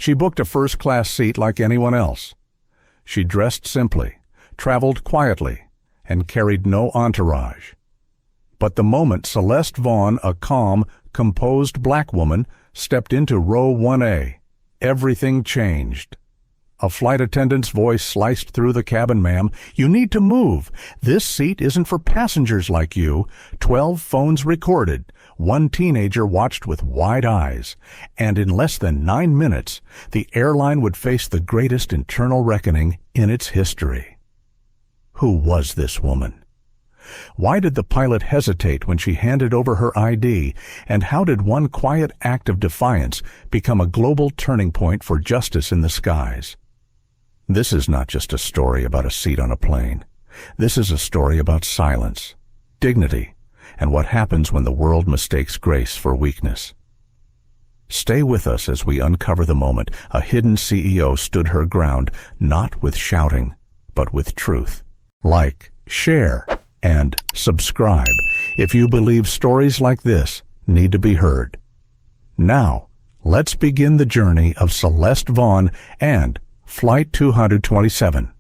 She booked a first-class seat like anyone else. She dressed simply, traveled quietly, and carried no entourage. But the moment Celeste Vaughn, a calm, composed black woman, stepped into row 1A, everything changed. A flight attendant's voice sliced through the cabin. "Ma'am, you need to move. This seat isn't for passengers like you." 12 phones recorded. One teenager watched with wide eyes. And in less than 9 minutes, the airline would face the greatest internal reckoning in its history. Who was this woman? Why did the pilot hesitate when she handed over her ID, and how did one quiet act of defiance become a global turning point for justice in the skies? This is not just a story about a seat on a plane. This is a story about silence, dignity, and what happens when the world mistakes grace for weakness. Stay with us as we uncover the moment a hidden CEO stood her ground, not with shouting, but with truth. Like, share, and subscribe if you believe stories like this need to be heard. Now, let's begin the journey of Celeste Vaughn and Flight 227.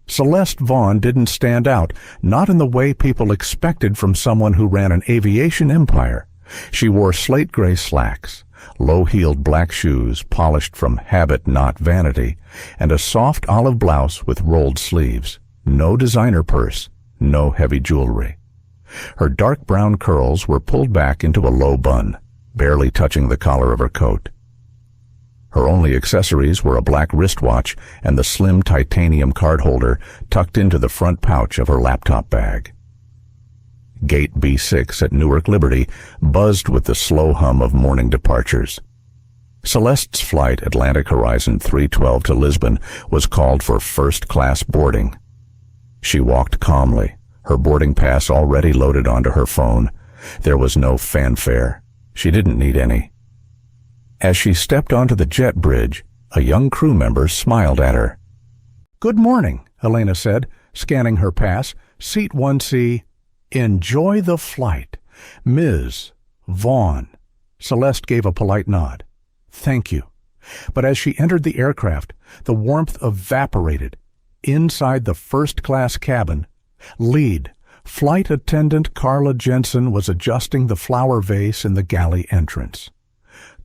Celeste Vaughn didn't stand out, not in the way people expected from someone who ran an aviation empire. She wore slate gray slacks, low-heeled black shoes polished from habit, not vanity, and a soft olive blouse with rolled sleeves. No designer purse, no heavy jewelry. Her dark brown curls were pulled back into a low bun, barely touching the collar of her coat. Her only accessories were a black wristwatch and the slim titanium card holder tucked into the front pouch of her laptop bag. Gate B6 at Newark Liberty buzzed with the slow hum of morning departures. Celeste's flight, Atlantic Horizon 312 to Lisbon, was called for first-class boarding. She walked calmly, her boarding pass already loaded onto her phone. There was no fanfare. She didn't need any. As she stepped onto the jet bridge, a young crew member smiled at her. "Good morning," Elena said, scanning her pass. "Seat 1C. Enjoy the flight. Ms. Vaughn." Celeste gave a polite nod. "Thank you." But as she entered the aircraft, the warmth evaporated. Inside the first-class cabin, lead flight attendant Carla Jensen was adjusting the flower vase in the galley entrance.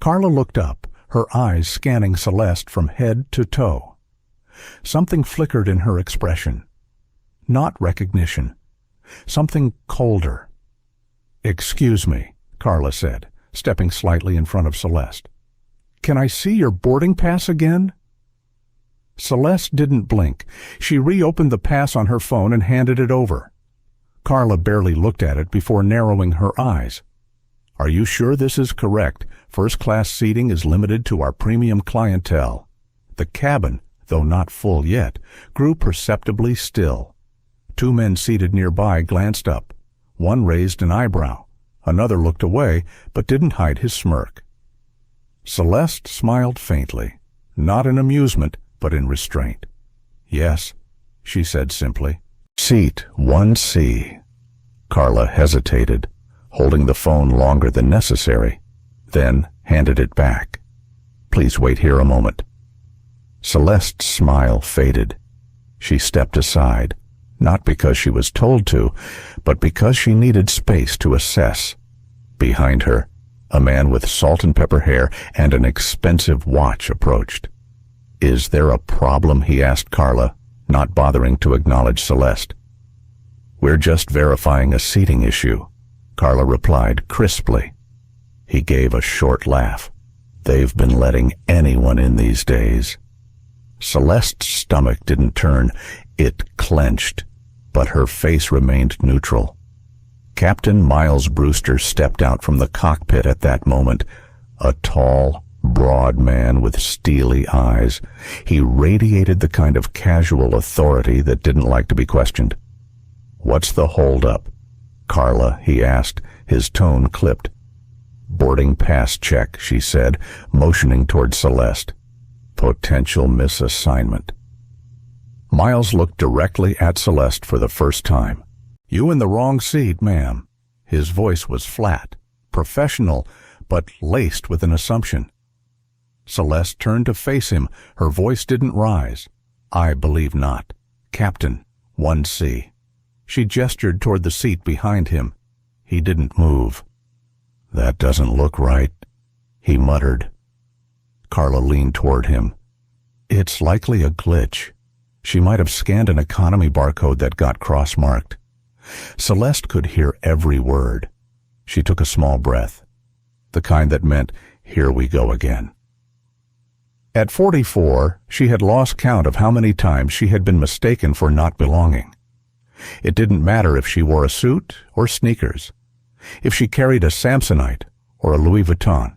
Carla looked up, her eyes scanning Celeste from head to toe. Something flickered in her expression. Not recognition. Something colder. "Excuse me," Carla said, stepping slightly in front of Celeste. "Can I see your boarding pass again?" Celeste didn't blink. She reopened the pass on her phone and handed it over. Carla barely looked at it before narrowing her eyes. "Are you sure this is correct? First-class seating is limited to our premium clientele." The cabin, though not full yet, grew perceptibly still. 2 men seated nearby glanced up. One raised an eyebrow. Another looked away, but didn't hide his smirk. Celeste smiled faintly, not in amusement, but in restraint. "Yes," she said simply. "Seat 1C." Carla hesitated, holding the phone longer than necessary, then handed it back. "Please wait here a moment." Celeste's smile faded. She stepped aside, not because she was told to, but because she needed space to assess. Behind her, a man with salt and pepper hair and an expensive watch approached. "Is there a problem?" he asked Carla, not bothering to acknowledge Celeste. "We're just verifying a seating issue," Carla replied crisply. He gave a short laugh. "They've been letting anyone in these days." Celeste's stomach didn't turn, it clenched, but her face remained neutral. Captain Miles Brewster stepped out from the cockpit at that moment, a tall, broad man with steely eyes. He radiated the kind of casual authority that didn't like to be questioned. "What's the holdup?" "Carla," he asked, his tone clipped. "Boarding pass check," she said, motioning toward Celeste. "Potential misassignment." Miles looked directly at Celeste for the first time. "You in the wrong seat, ma'am." His voice was flat, professional, but laced with an assumption. Celeste turned to face him. Her voice didn't rise. "I believe not. Captain, 1C. She gestured toward the seat behind him. He didn't move. "That doesn't look right," he muttered. Carla leaned toward him. "It's likely a glitch. She might have scanned an economy barcode that got cross-marked." Celeste could hear every word. She took a small breath, the kind that meant, "Here we go again." At 44, she had lost count of how many times she had been mistaken for not belonging. It didn't matter if she wore a suit or sneakers, if she carried a Samsonite or a Louis Vuitton.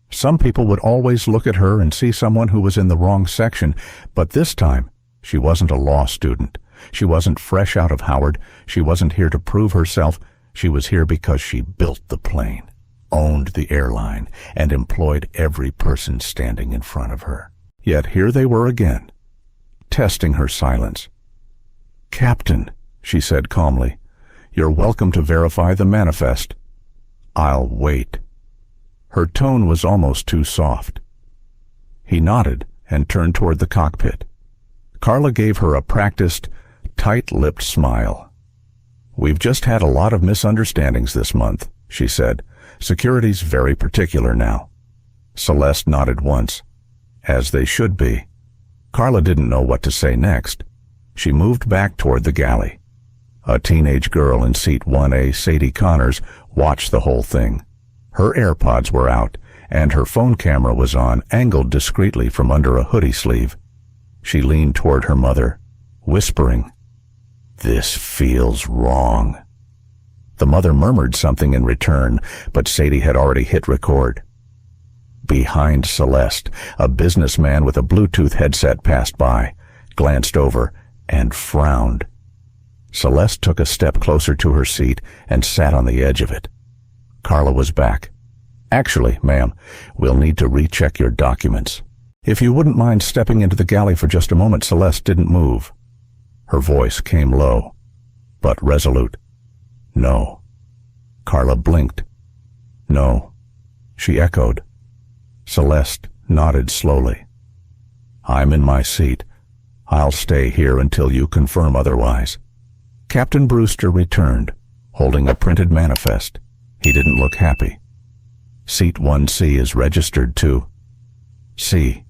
Some people would always look at her and see someone who was in the wrong section, but this time, she wasn't a law student. She wasn't fresh out of Howard. She wasn't here to prove herself. She was here because she built the plane, owned the airline, and employed every person standing in front of her. Yet here they were again, testing her silence. "Captain," she said calmly, "you're welcome to verify the manifest." "I'll wait." Her tone was almost too soft. He nodded and turned toward the cockpit. Carla gave her a practiced, tight-lipped smile. "We've just had a lot of misunderstandings this month," she said. "Security's very particular now." Celeste nodded once. As they should be. Carla didn't know what to say next. She moved back toward the galley. A teenage girl in seat 1A, Sadie Connors, watched the whole thing. Her AirPods were out, and her phone camera was on, angled discreetly from under a hoodie sleeve. She leaned toward her mother, whispering, "This feels wrong." The mother murmured something in return, but Sadie had already hit record. Behind Celeste, a businessman with a Bluetooth headset passed by, glanced over, and frowned. Celeste took a step closer to her seat and sat on the edge of it. Carla was back. "Actually, ma'am, we'll need to recheck your documents. If you wouldn't mind stepping into the galley for just a moment." Celeste didn't move. Her voice came low, but resolute. "No." Carla blinked. "No," she echoed. Celeste nodded slowly. "I'm in my seat. I'll stay here until you confirm otherwise." Captain Brewster returned, holding a printed manifest. He didn't look happy. "Seat 1C is registered to C.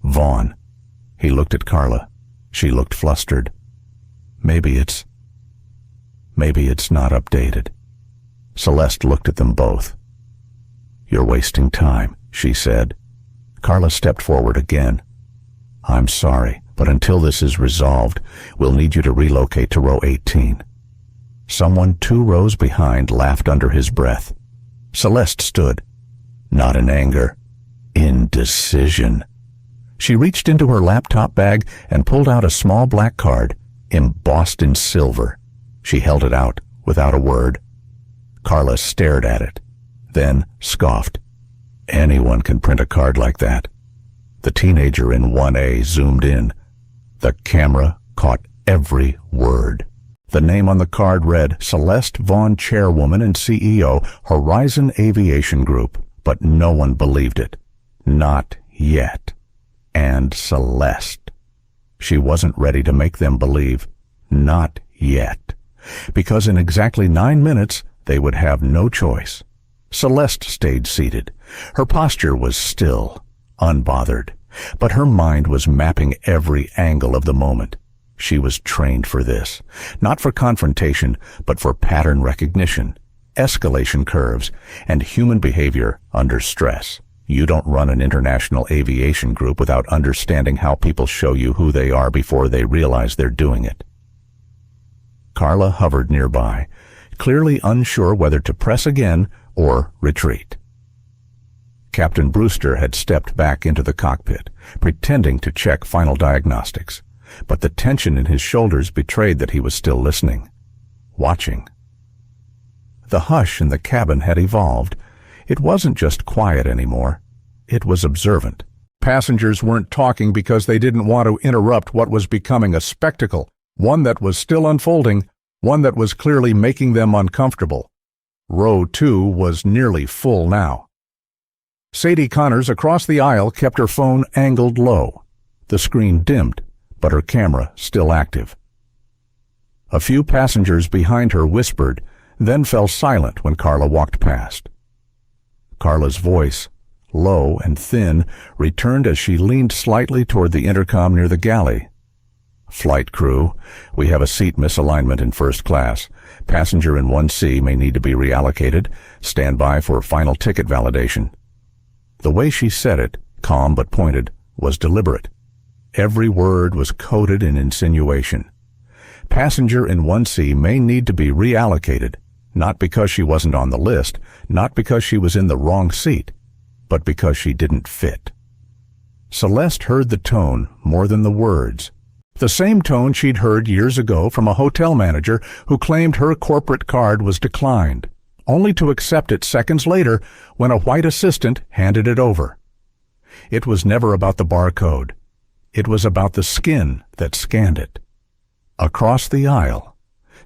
Vaughn." He looked at Carla. She looked flustered. Maybe it's not updated." Celeste looked at them both. "You're wasting time," she said. Carla stepped forward again. "I'm sorry, but until this is resolved, we'll need you to relocate to row 18. Someone 2 rows behind laughed under his breath. Celeste stood, not in anger, in decision. She reached into her laptop bag and pulled out a small black card, embossed in silver. She held it out, without a word. Carla stared at it, then scoffed. Anyone can print a card like that. The teenager in 1A zoomed in. The camera caught every word. The name on the card read, Celeste Vaughn, Chairwoman and CEO, Horizon Aviation Group, but no one believed it. Not yet. And Celeste. She wasn't ready to make them believe. Not yet. Because in exactly 9 minutes, they would have no choice. Celeste stayed seated. Her posture was still, unbothered, but her mind was mapping every angle of the moment. She was trained for this, not for confrontation, but for pattern recognition, escalation curves, and human behavior under stress. You don't run an international aviation group without understanding how people show you who they are before they realize they're doing it. Carla hovered nearby, clearly unsure whether to press again or retreat. Captain Brewster had stepped back into the cockpit, pretending to check final diagnostics, but the tension in his shoulders betrayed that he was still listening, watching. The hush in the cabin had evolved. It wasn't just quiet anymore. It was observant. Passengers weren't talking because they didn't want to interrupt what was becoming a spectacle, one that was still unfolding, one that was clearly making them uncomfortable. Row 2 was nearly full now. Sadie Connors across the aisle kept her phone angled low. The screen dimmed, but her camera still active. A few passengers behind her whispered, then fell silent when Carla walked past. Carla's voice, low and thin, returned as she leaned slightly toward the intercom near the galley. "Flight crew, we have a seat misalignment in first class. Passenger in 1C may need to be reallocated. Stand by for final ticket validation." The way she said it, calm but pointed, was deliberate. Every word was coated in insinuation. Passenger in 1C may need to be reallocated, not because she wasn't on the list, not because she was in the wrong seat, but because she didn't fit. Celeste heard the tone more than the words. The same tone she'd heard years ago from a hotel manager who claimed her corporate card was declined, only to accept it seconds later when a white assistant handed it over. It was never about the barcode. It was about the skin that scanned it. Across the aisle,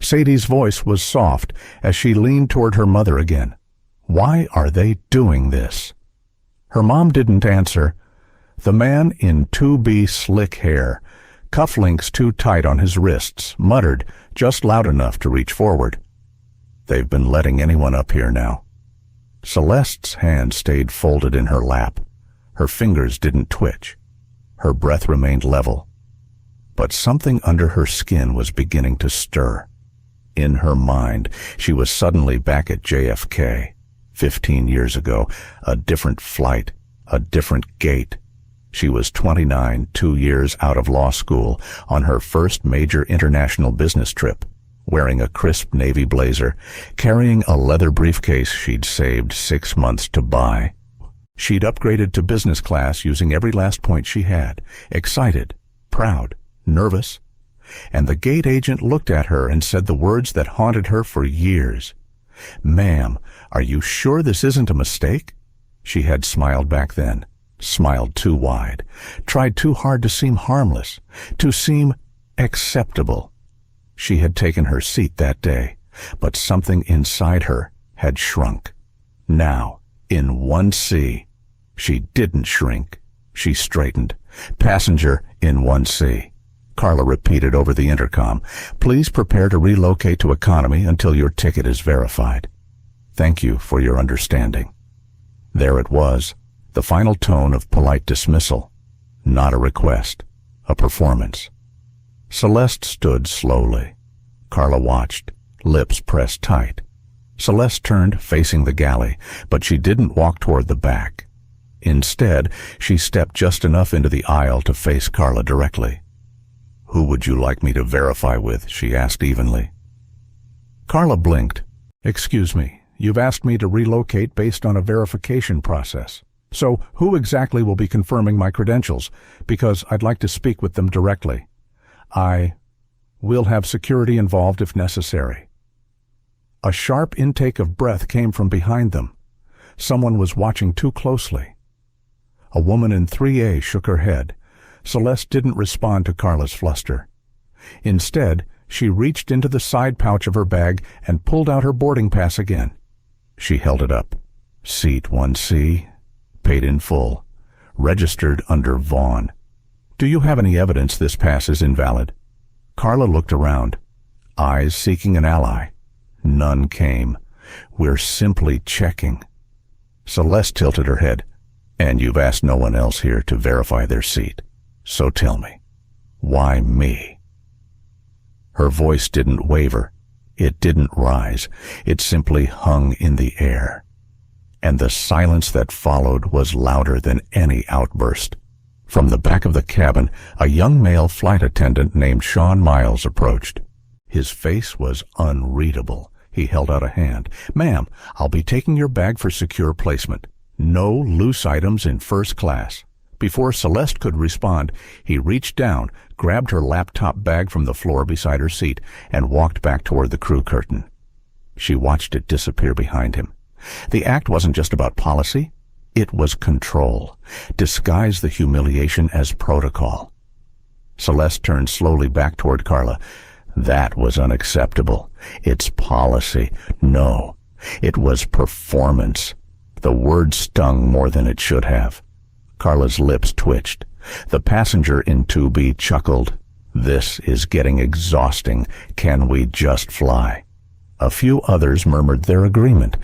Sadie's voice was soft as she leaned toward her mother again. Why are they doing this? Her mom didn't answer. The man in 2B slick hair, cufflinks too tight on his wrists, muttered just loud enough to reach forward. "They've been letting anyone up here now." Celeste's hand stayed folded in her lap. Her fingers didn't twitch. Her breath remained level. But something under her skin was beginning to stir. In her mind, she was suddenly back at JFK, 15 years ago, a different flight, a different gate. She was 29, 2 years out of law school, on her first major international business trip, wearing a crisp navy blazer, carrying a leather briefcase she'd saved 6 months to buy. She'd upgraded to business class using every last point she had, excited, proud, nervous. And the gate agent looked at her and said the words that haunted her for years. "Ma'am, are you sure this isn't a mistake?" She had smiled back then, smiled too wide, tried too hard to seem harmless, to seem acceptable. She had taken her seat that day, but something inside her had shrunk. Now, in 1C, she didn't shrink. She straightened. "Passenger in 1C." Carla repeated over the intercom, "Please prepare to relocate to economy until your ticket is verified. Thank you for your understanding." There it was, the final tone of polite dismissal. Not a request, a performance. Celeste stood slowly. Carla watched, lips pressed tight. Celeste turned, facing the galley, but she didn't walk toward the back. Instead, she stepped just enough into the aisle to face Carla directly. "Who would you like me to verify with?" she asked evenly. Carla blinked. "Excuse me, you've asked me to relocate based on a verification process. So who exactly will be confirming my credentials? Because I'd like to speak with them directly. We'll have security involved if necessary." A sharp intake of breath came from behind them. Someone was watching too closely. A woman in 3A shook her head. Celeste didn't respond to Carla's fluster. Instead, she reached into the side pouch of her bag and pulled out her boarding pass again. She held it up. "Seat 1C, paid in full, registered under Vaughn. Do you have any evidence this pass is invalid?" Carla looked around, eyes seeking an ally. None came. "We're simply checking." Celeste tilted her head. "And you've asked no one else here to verify their seat. So tell me, why me?" Her voice didn't waver. It didn't rise. It simply hung in the air. And the silence that followed was louder than any outburst. From the back of the cabin, a young male flight attendant named Sean Miles approached. His face was unreadable. He held out a hand. "Ma'am, I'll be taking your bag for secure placement. No loose items in first class." Before Celeste could respond, he reached down, grabbed her laptop bag from the floor beside her seat, and walked back toward the crew curtain. She watched it disappear behind him. The act wasn't just about policy. It was control. Disguise the humiliation as protocol. Celeste turned slowly back toward Carla. That was unacceptable. It's policy. No, it was performance. The word stung more than it should have. Carla's lips twitched. The passenger in 2B chuckled. This is getting exhausting. Can we just fly? A few others murmured their agreement,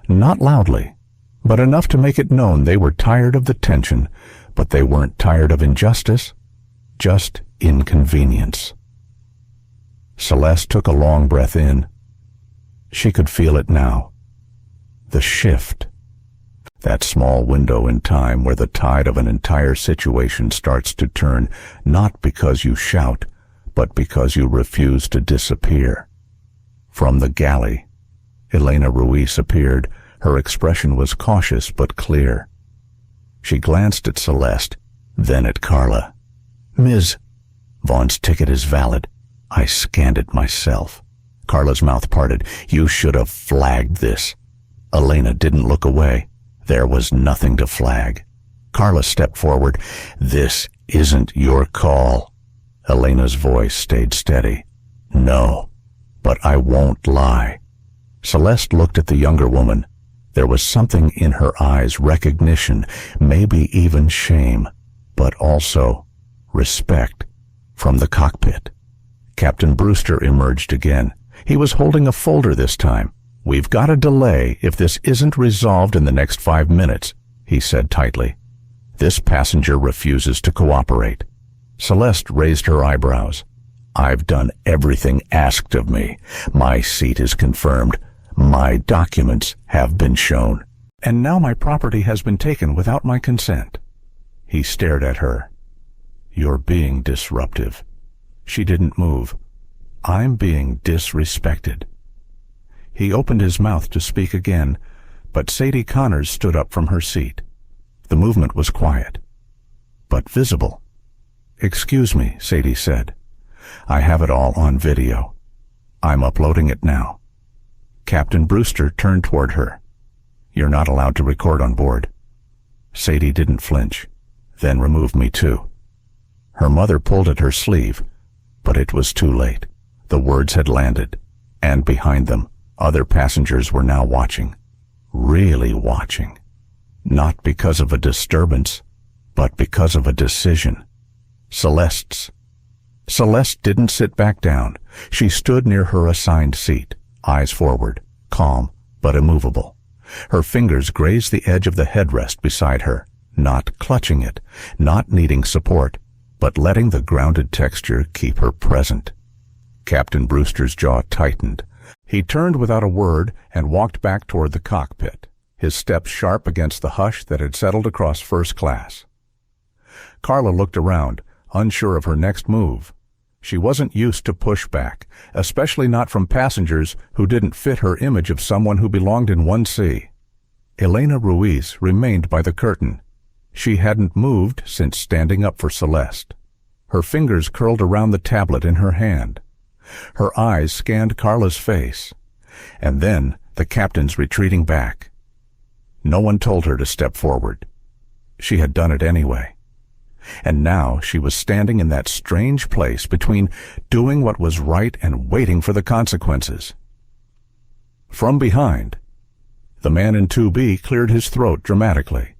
not loudly, but enough to make it known they were tired of the tension, but they weren't tired of injustice, just inconvenience. Celeste took a long breath in. She could feel it now. The shift. That small window in time where the tide of an entire situation starts to turn, not because you shout, but because you refuse to disappear. From the galley, Elena Ruiz appeared. Her expression was cautious but clear. She glanced at Celeste, then at Carla. "Ms. Vaughn's ticket is valid. I scanned it myself." Carla's mouth parted. "You should have flagged this." Elena didn't look away. There was nothing to flag. Carla stepped forward. "This isn't your call." Elena's voice stayed steady. "No, but I won't lie." Celeste looked at the younger woman. There was something in her eyes, recognition, maybe even shame, but also respect. From the cockpit, Captain Brewster emerged again. He was holding a folder this time. "We've got a delay if this isn't resolved in the next 5 minutes, he said tightly. "This passenger refuses to cooperate." Celeste raised her eyebrows. "I've done everything asked of me. My seat is confirmed. My documents have been shown. And now my property has been taken without my consent." He stared at her. "You're being disruptive." She didn't move. "I'm being disrespected." He opened his mouth to speak again, but Sadie Connors stood up from her seat. The movement was quiet, but visible. "Excuse me," Sadie said. "I have it all on video. I'm uploading it now." Captain Brewster turned toward her. "You're not allowed to record on board." Sadie didn't flinch. "Then remove me too." Her mother pulled at her sleeve, but it was too late. The words had landed, and behind them, other passengers were now watching. Really watching. Not because of a disturbance, but because of a decision. Celeste's. Celeste didn't sit back down. She stood near her assigned seat, eyes forward, calm but immovable. Her fingers grazed the edge of the headrest beside her, not clutching it, not needing support, but letting the grounded texture keep her present. Captain Brewster's jaw tightened. He turned without a word and walked back toward the cockpit, his steps sharp against the hush that had settled across first class. Carla looked around, unsure of her next move. She wasn't used to pushback, especially not from passengers who didn't fit her image of someone who belonged in 1C. Elena Ruiz remained by the curtain. She hadn't moved since standing up for Celeste. Her fingers curled around the tablet in her hand. Her eyes scanned Carla's face, and then the captain's retreating back. No one told her to step forward. She had done it anyway. And now she was standing in that strange place between doing what was right and waiting for the consequences. From behind, the man in 2B cleared his throat dramatically.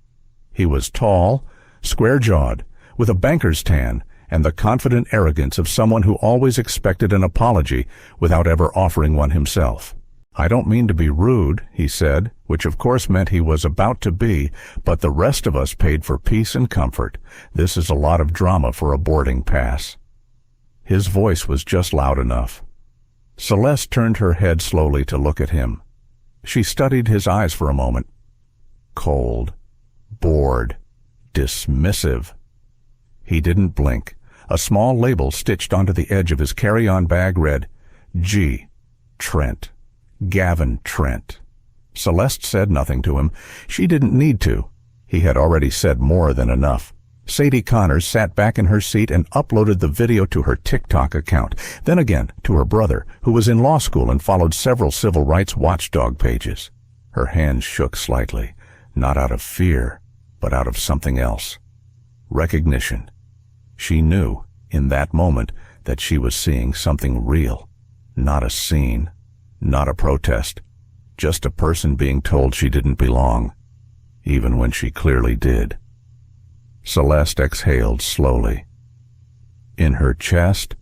He was tall, square-jawed, with a banker's tan and the confident arrogance of someone who always expected an apology without ever offering one himself. "I don't mean to be rude," he said, which of course meant he was about to be, "but the rest of us paid for peace and comfort. This is a lot of drama for a boarding pass." His voice was just loud enough. Celeste turned her head slowly to look at him. She studied his eyes for a moment. Cold, bored, dismissive. He didn't blink. A small label stitched onto the edge of his carry-on bag read, G. Trent. Gavin Trent. Celeste said nothing to him. She didn't need to. He had already said more than enough. Sadie Connors sat back in her seat and uploaded the video to her TikTok account, then again to her brother, who was in law school and followed several civil rights watchdog pages. Her hands shook slightly, not out of fear, but out of something else. Recognition. She knew, in that moment, that she was seeing something real, not a scene. Not a protest, just a person being told she didn't belong. even when she clearly did. Celeste exhaled slowly. In her chest,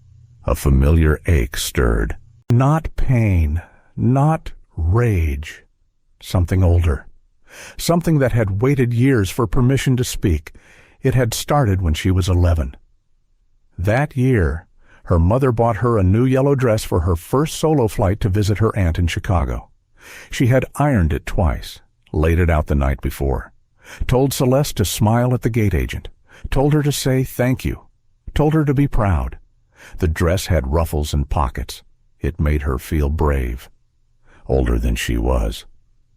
a familiar ache stirred. Not pain, not rage. Something older. Something that had waited years for permission to speak. It had started when she was 11. That year, her mother bought her a new yellow dress for her first solo flight to visit her aunt in Chicago. She had ironed it twice, laid it out the night before, told Celeste to smile at the gate agent, told her to say thank you, told her to be proud. The dress had ruffles and pockets. It made her feel brave. Older than she was.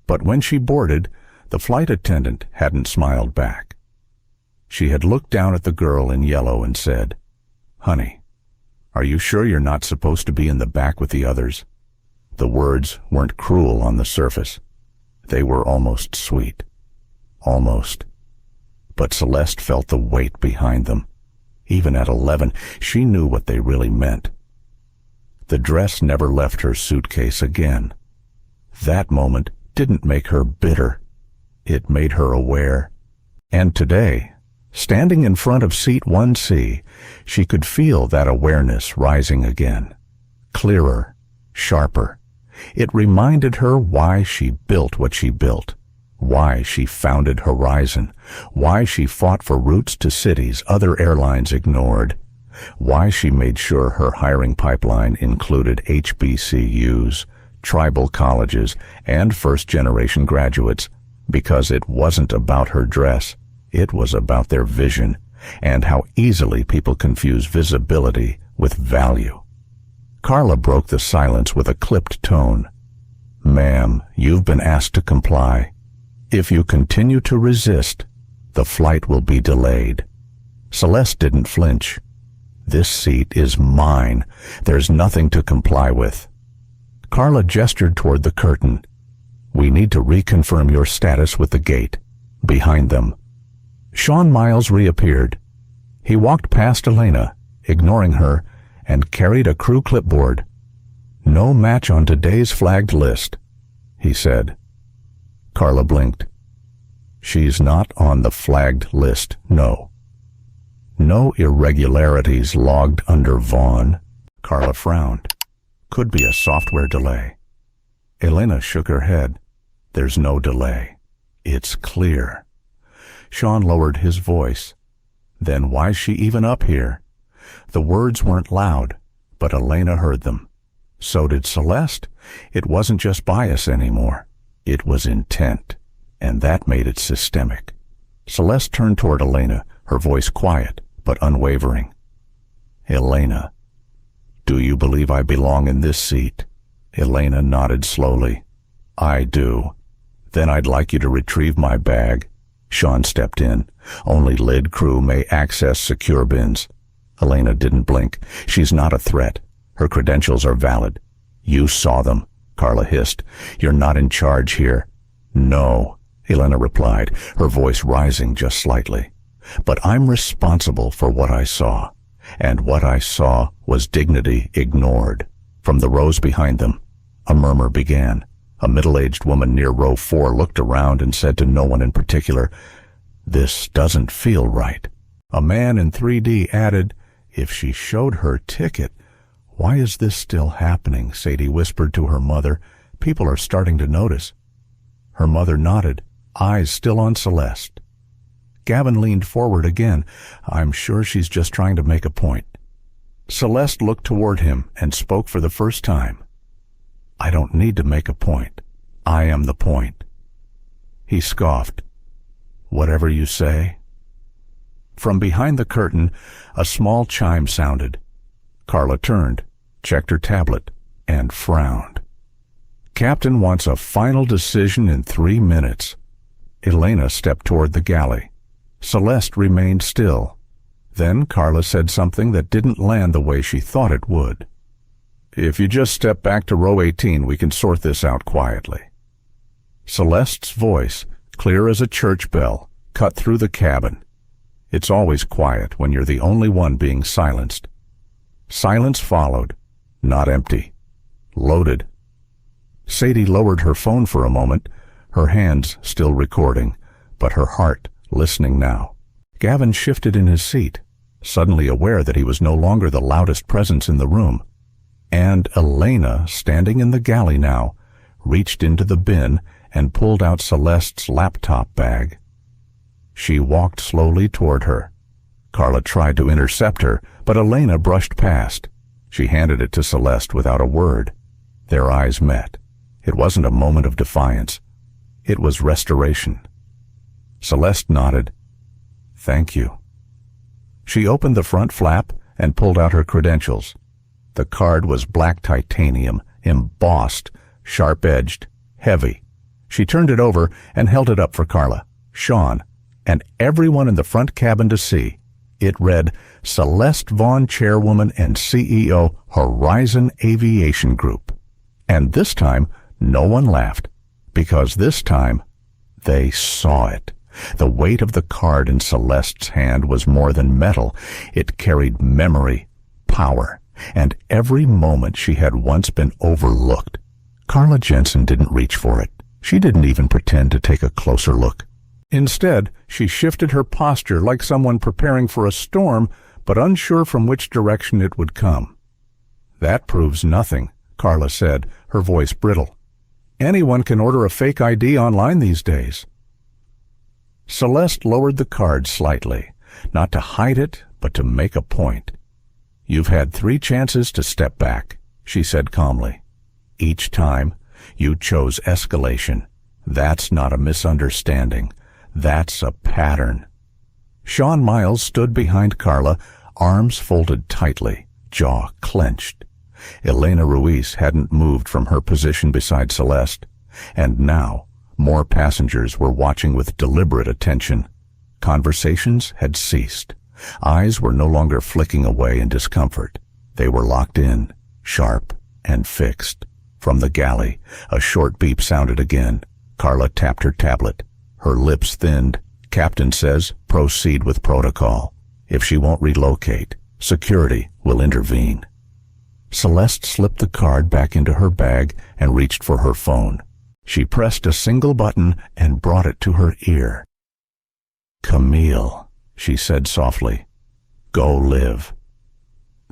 But when she boarded, the flight attendant hadn't smiled back. She had looked down at the girl in yellow and said, "Honey, are you sure you're not supposed to be in the back with the others?" The words weren't cruel on the surface. They were almost sweet. Almost. But Celeste felt the weight behind them. Even at 11, she knew what they really meant. The dress never left her suitcase again. That moment didn't make her bitter. It made her aware. And today, standing in front of seat 1C, she could feel that awareness rising again. Clearer, sharper. It reminded her why she built what she built, why she founded Horizon, why she fought for routes to cities other airlines ignored, why she made sure her hiring pipeline included HBCUs, tribal colleges, and first-generation graduates, because it wasn't about her dress, it was about their vision, and how easily people confuse visibility with value. Carla broke the silence with a clipped tone. "Ma'am, you've been asked to comply. If you continue to resist, the flight will be delayed." Celeste didn't flinch. "This seat is mine. There's nothing to comply with." Carla gestured toward the curtain. "We need to reconfirm your status with the gate." Behind them, Sean Miles reappeared. He walked past Elena, ignoring her, and carried a crew clipboard. "No match on today's flagged list," he said. Carla blinked. "She's not on the flagged list, no." "No irregularities logged under Vaughn." Carla frowned. "Could be a software delay." Elena shook her head. "There's no delay. It's clear." Sean lowered his voice. "Then why's she even up here?" The words weren't loud, but Elena heard them. So did Celeste. It wasn't just bias anymore. It was intent, and that made it systemic. Celeste turned toward Elena, her voice quiet but unwavering. "Elena, do you believe I belong in this seat?" Elena nodded slowly. "I do." "Then I'd like you to retrieve my bag." Sean stepped in. "Only lid crew may access secure bins." Elena didn't blink. "She's not a threat. Her credentials are valid." "You saw them," Carla hissed. "You're not in charge here." "No," Elena replied, her voice rising just slightly. "But I'm responsible for what I saw. And what I saw was dignity ignored." From the rows behind them, a murmur began. A middle-aged woman near row 4 looked around and said to no one in particular, "This doesn't feel right." A man in 3D added, "If she showed her ticket, why is this still happening?" Sadie whispered to her mother. "People are starting to notice." Her mother nodded, eyes still on Celeste. Gavin leaned forward again. "I'm sure she's just trying to make a point." Celeste looked toward him and spoke for the first time. "I don't need to make a point. I am the point." He scoffed. "Whatever you say." From behind the curtain, a small chime sounded. Carla turned, checked her tablet, and frowned. "Captain wants a final decision in 3 minutes." Elena stepped toward the galley. Celeste remained still. Then Carla said something that didn't land the way she thought it would. "If you just step back to row 18, we can sort this out quietly." Celeste's voice, clear as a church bell, cut through the cabin. It's always quiet when you're the only one being silenced. Silence followed, not empty, loaded. Sadie lowered her phone for a moment, her hands still recording, but her heart listening now. Gavin shifted in his seat, suddenly aware that he was no longer the loudest presence in the room. And Elena, standing in the galley now, reached into the bin and pulled out Celeste's laptop bag. She walked slowly toward her. Carla tried to intercept her, but Elena brushed past. She handed it to Celeste without a word. Their eyes met. It wasn't a moment of defiance. It was restoration. Celeste nodded. "Thank you." She opened the front flap and pulled out her credentials. The card was black titanium, embossed, sharp-edged, heavy. She turned it over and held it up for Carla, Sean, and everyone in the front cabin to see. It read, Celeste Vaughn, Chairwoman and CEO, Horizon Aviation Group. And this time, no one laughed, because this time, they saw it. The weight of the card in Celeste's hand was more than metal. It carried memory, power, and every moment she had once been overlooked. Carla Jensen didn't reach for it. She didn't even pretend to take a closer look. Instead, she shifted her posture like someone preparing for a storm, but unsure from which direction it would come. "That proves nothing," Carla said, her voice brittle. "Anyone can order a fake ID online these days." Celeste lowered the card slightly, not to hide it, but to make a point. "You've had 3 chances to step back," she said calmly. "Each time, you chose escalation. That's not a misunderstanding. That's a pattern." Sean Miles stood behind Carla, arms folded tightly, jaw clenched. Elena Ruiz hadn't moved from her position beside Celeste, and now more passengers were watching with deliberate attention. Conversations had ceased. Eyes were no longer flicking away in discomfort. They were locked in, sharp and fixed. From the galley, a short beep sounded again. Carla tapped her tablet. Her lips thinned. "Captain says, proceed with protocol. If she won't relocate, security will intervene." Celeste slipped the card back into her bag and reached for her phone. She pressed a single button and brought it to her ear. "Camille," she said softly. "Go live."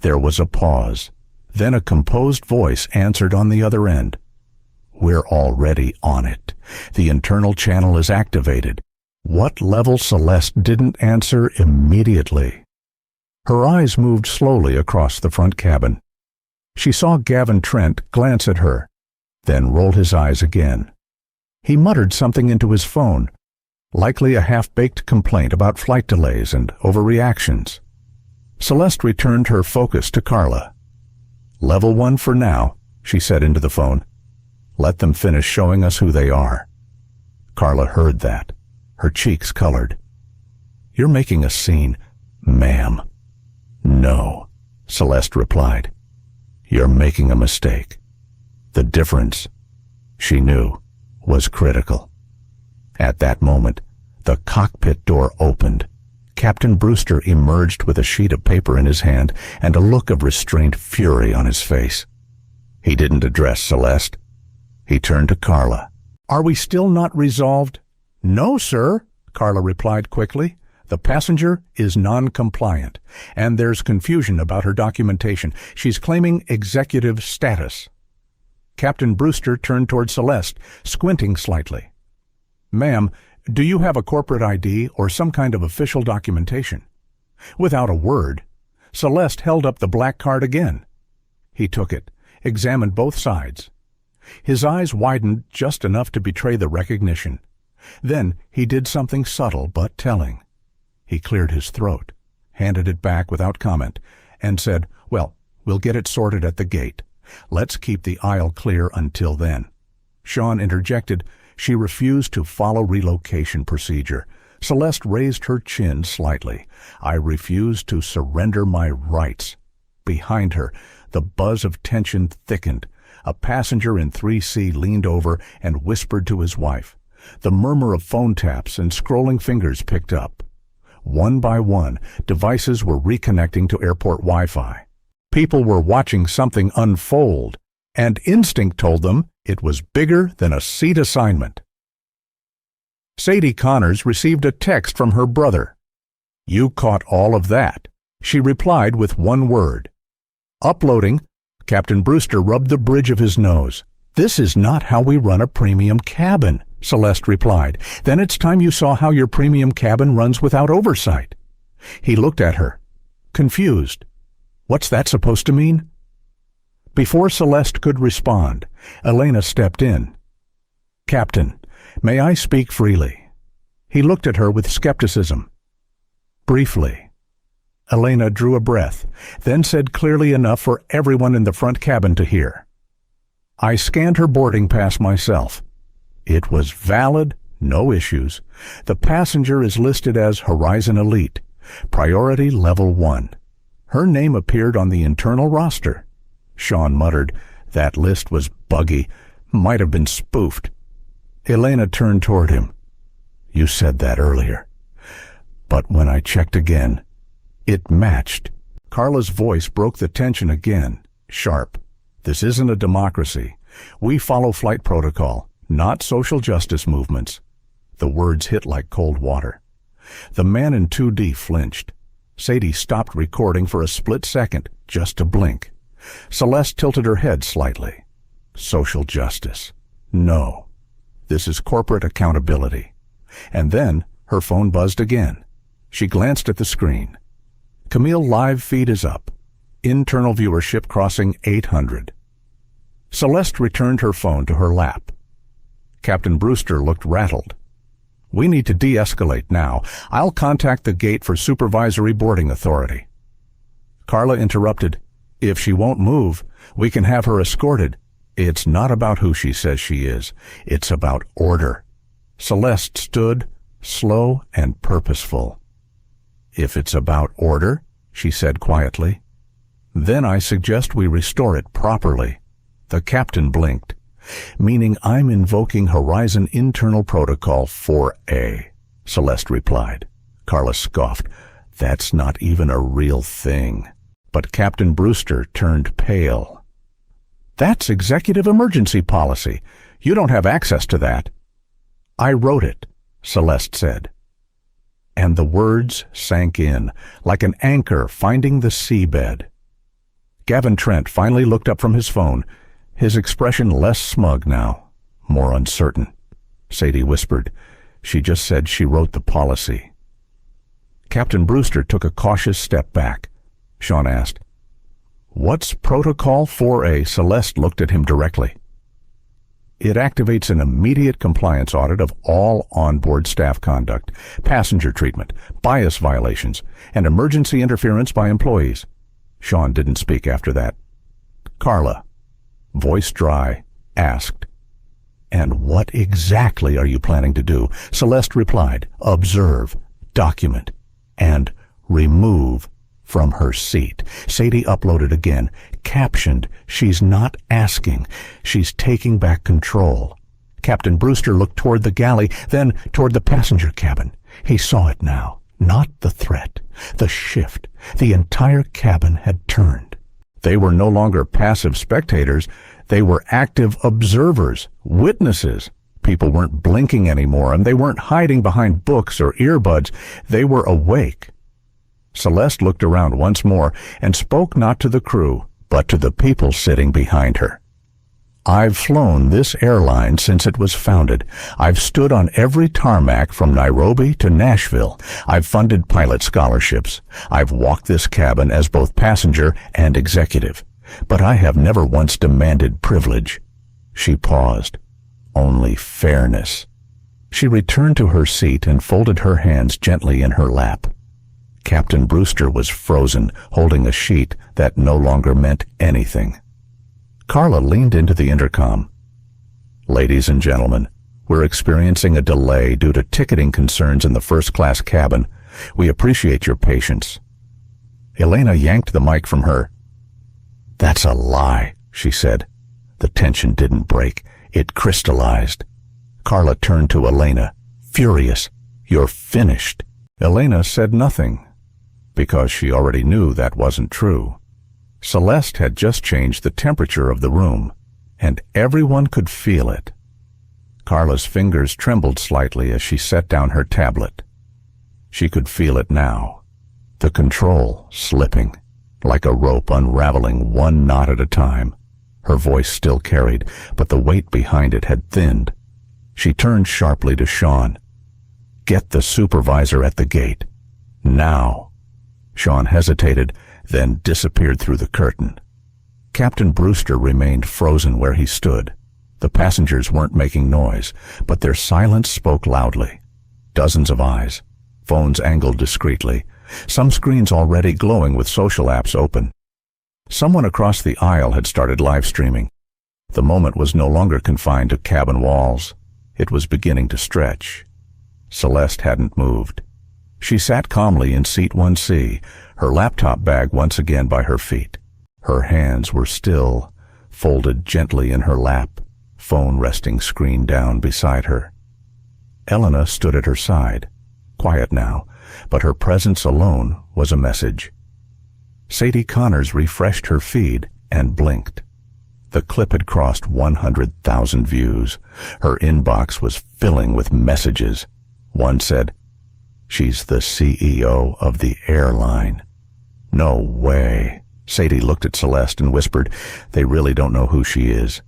There was a pause. Then a composed voice answered on the other end. "We're already on it. The internal channel is activated." What level? Celeste didn't answer immediately. Her eyes moved slowly across the front cabin. She saw Gavin Trent glance at her, then roll his eyes again. He muttered something into his phone, likely a half-baked complaint about flight delays and overreactions. Celeste returned her focus to Carla. "Level 1 for now," she said into the phone. "Let them finish showing us who they are." Carla heard that. Her cheeks colored. "You're making a scene, ma'am." "No," Celeste replied. "You're making a mistake." The difference, she knew, was critical. At that moment, the cockpit door opened. Captain Brewster emerged with a sheet of paper in his hand and a look of restrained fury on his face. He didn't address Celeste. He turned to Carla. "Are we still not resolved?" "No, sir," Carla replied quickly. "The passenger is non-compliant, and there's confusion about her documentation. She's claiming executive status." Captain Brewster turned toward Celeste, squinting slightly. "Ma'am, do you have a corporate ID or some kind of official documentation?" Without a word, Celeste held up the black card again. He took it, examined both sides. His eyes widened just enough to betray the recognition. Then he did something subtle but telling. He cleared his throat, handed it back without comment, and said, "Well, we'll get it sorted at the gate. Let's keep the aisle clear until then." Sean interjected, "She refused to follow relocation procedure." Celeste raised her chin slightly. "I refuse to surrender my rights." Behind her, the buzz of tension thickened. A passenger in 3C leaned over and whispered to his wife. The murmur of phone taps and scrolling fingers picked up. One by one, devices were reconnecting to airport Wi-Fi. People were watching something unfold, and instinct told them it was bigger than a seat assignment. Sadie Connors received a text from her brother. "You caught all of that," she replied with one word. Uploading, Captain Brewster rubbed the bridge of his nose. "This is not how we run a premium cabin," Celeste replied. "Then it's time you saw how your premium cabin runs without oversight." He looked at her, confused. "What's that supposed to mean?" Before Celeste could respond, Elena stepped in. "Captain, may I speak freely?" He looked at her with skepticism. Briefly. Elena drew a breath, then said clearly enough for everyone in the front cabin to hear. "I scanned her boarding pass myself. It was valid, no issues. The passenger is listed as Horizon Elite, Priority Level 1. Her name appeared on the internal roster." Sean muttered, "That list was buggy, might have been spoofed." Elena turned toward him. "You said that earlier. But when I checked again, it matched." Carla's voice broke the tension again, sharp. "This isn't a democracy. We follow flight protocol, not social justice movements." The words hit like cold water. The man in 2D flinched. Sadie stopped recording for a split second, just to blink. Celeste tilted her head slightly. "Social justice. No. This is corporate accountability." And then her phone buzzed again. She glanced at the screen. Camille live feed is up. Internal viewership crossing 800. Celeste returned her phone to her lap. Captain Brewster looked rattled. "We need to de-escalate now. I'll contact the gate for supervisory boarding authority." Carla interrupted. "If she won't move, we can have her escorted." "It's not about who she says she is. It's about order." Celeste stood, slow and purposeful. "If it's about order," she said quietly, "then I suggest we restore it properly." The captain blinked. "Meaning I'm invoking Horizon Internal Protocol 4A, Celeste replied. Carla scoffed. "That's not even a real thing." But Captain Brewster turned pale. "That's executive emergency policy. You don't have access to that." "I wrote it," Celeste said. And the words sank in, like an anchor finding the seabed. Gavin Trent finally looked up from his phone, his expression less smug now, more uncertain. Sadie whispered, "She just said she wrote the policy." Captain Brewster took a cautious step back. Sean asked, "What's Protocol 4A?" Celeste looked at him directly. "It activates an immediate compliance audit of all onboard staff conduct, passenger treatment, bias violations, and emergency interference by employees." Sean didn't speak after that. Carla, voice dry, asked, "And what exactly are you planning to do?" Celeste replied, "Observe, document, and remove from her seat." Sadie uploaded again, captioned, "She's not asking, she's taking back control." Captain Brewster looked toward the galley, then toward the passenger cabin. He saw it now, not the threat, the shift. The entire cabin had turned. They were no longer passive spectators, they were active observers, witnesses. People weren't blinking anymore, and they weren't hiding behind books or earbuds. They were awake. Celeste looked around once more and spoke not to the crew, but to the people sitting behind her. "I've flown this airline since it was founded. I've stood on every tarmac from Nairobi to Nashville. I've funded pilot scholarships. I've walked this cabin as both passenger and executive. But I have never once demanded privilege." She paused. "Only fairness." She returned to her seat and folded her hands gently in her lap. Captain Brewster was frozen, holding a sheet that no longer meant anything. Carla leaned into the intercom. "Ladies and gentlemen, we're experiencing a delay due to ticketing concerns in the first-class cabin. We appreciate your patience." Elena yanked the mic from her. "That's a lie," she said. The tension didn't break. It crystallized. Carla turned to Elena, furious. "You're finished." Elena said nothing, because she already knew that wasn't true. Celeste had just changed the temperature of the room, and everyone could feel it. Carla's fingers trembled slightly as she set down her tablet. She could feel it now, the control slipping, like a rope unraveling one knot at a time. Her voice still carried, but the weight behind it had thinned. She turned sharply to Sean. "Get the supervisor at the gate. Now." Sean hesitated, then disappeared through the curtain. Captain Brewster remained frozen where he stood. The passengers weren't making noise, but their silence spoke loudly. Dozens of eyes, phones angled discreetly, some screens already glowing with social apps open. Someone across the aisle had started live streaming. The moment was no longer confined to cabin walls. It was beginning to stretch. Celeste hadn't moved. She sat calmly in seat 1C, her laptop bag once again by her feet. Her hands were still, folded gently in her lap, phone resting screen down beside her. Elena stood at her side, quiet now, but her presence alone was a message. Sadie Connors refreshed her feed and blinked. The clip had crossed 100,000 views. Her inbox was filling with messages. One said, "She's the CEO of the Airline." "No way." Sadie looked at Celeste and whispered, "They really don't know who she is."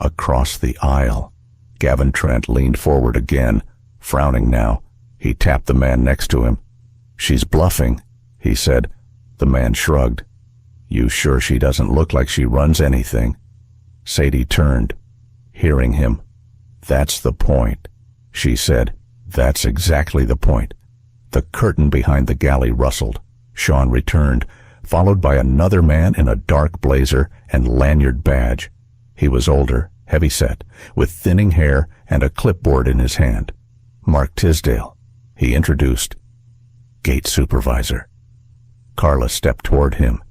Across the aisle, Gavin Trent leaned forward again, frowning now. He tapped the man next to him. "She's bluffing," he said. The man shrugged. "You sure she doesn't look like she runs anything?" Sadie turned, hearing him. "That's the point," she said. "That's exactly the point." The curtain behind the galley rustled. Sean returned, followed by another man in a dark blazer and lanyard badge. He was older, heavy-set, with thinning hair and a clipboard in his hand. "Mark Tisdale," he introduced. "Gate supervisor." Carla stepped toward him,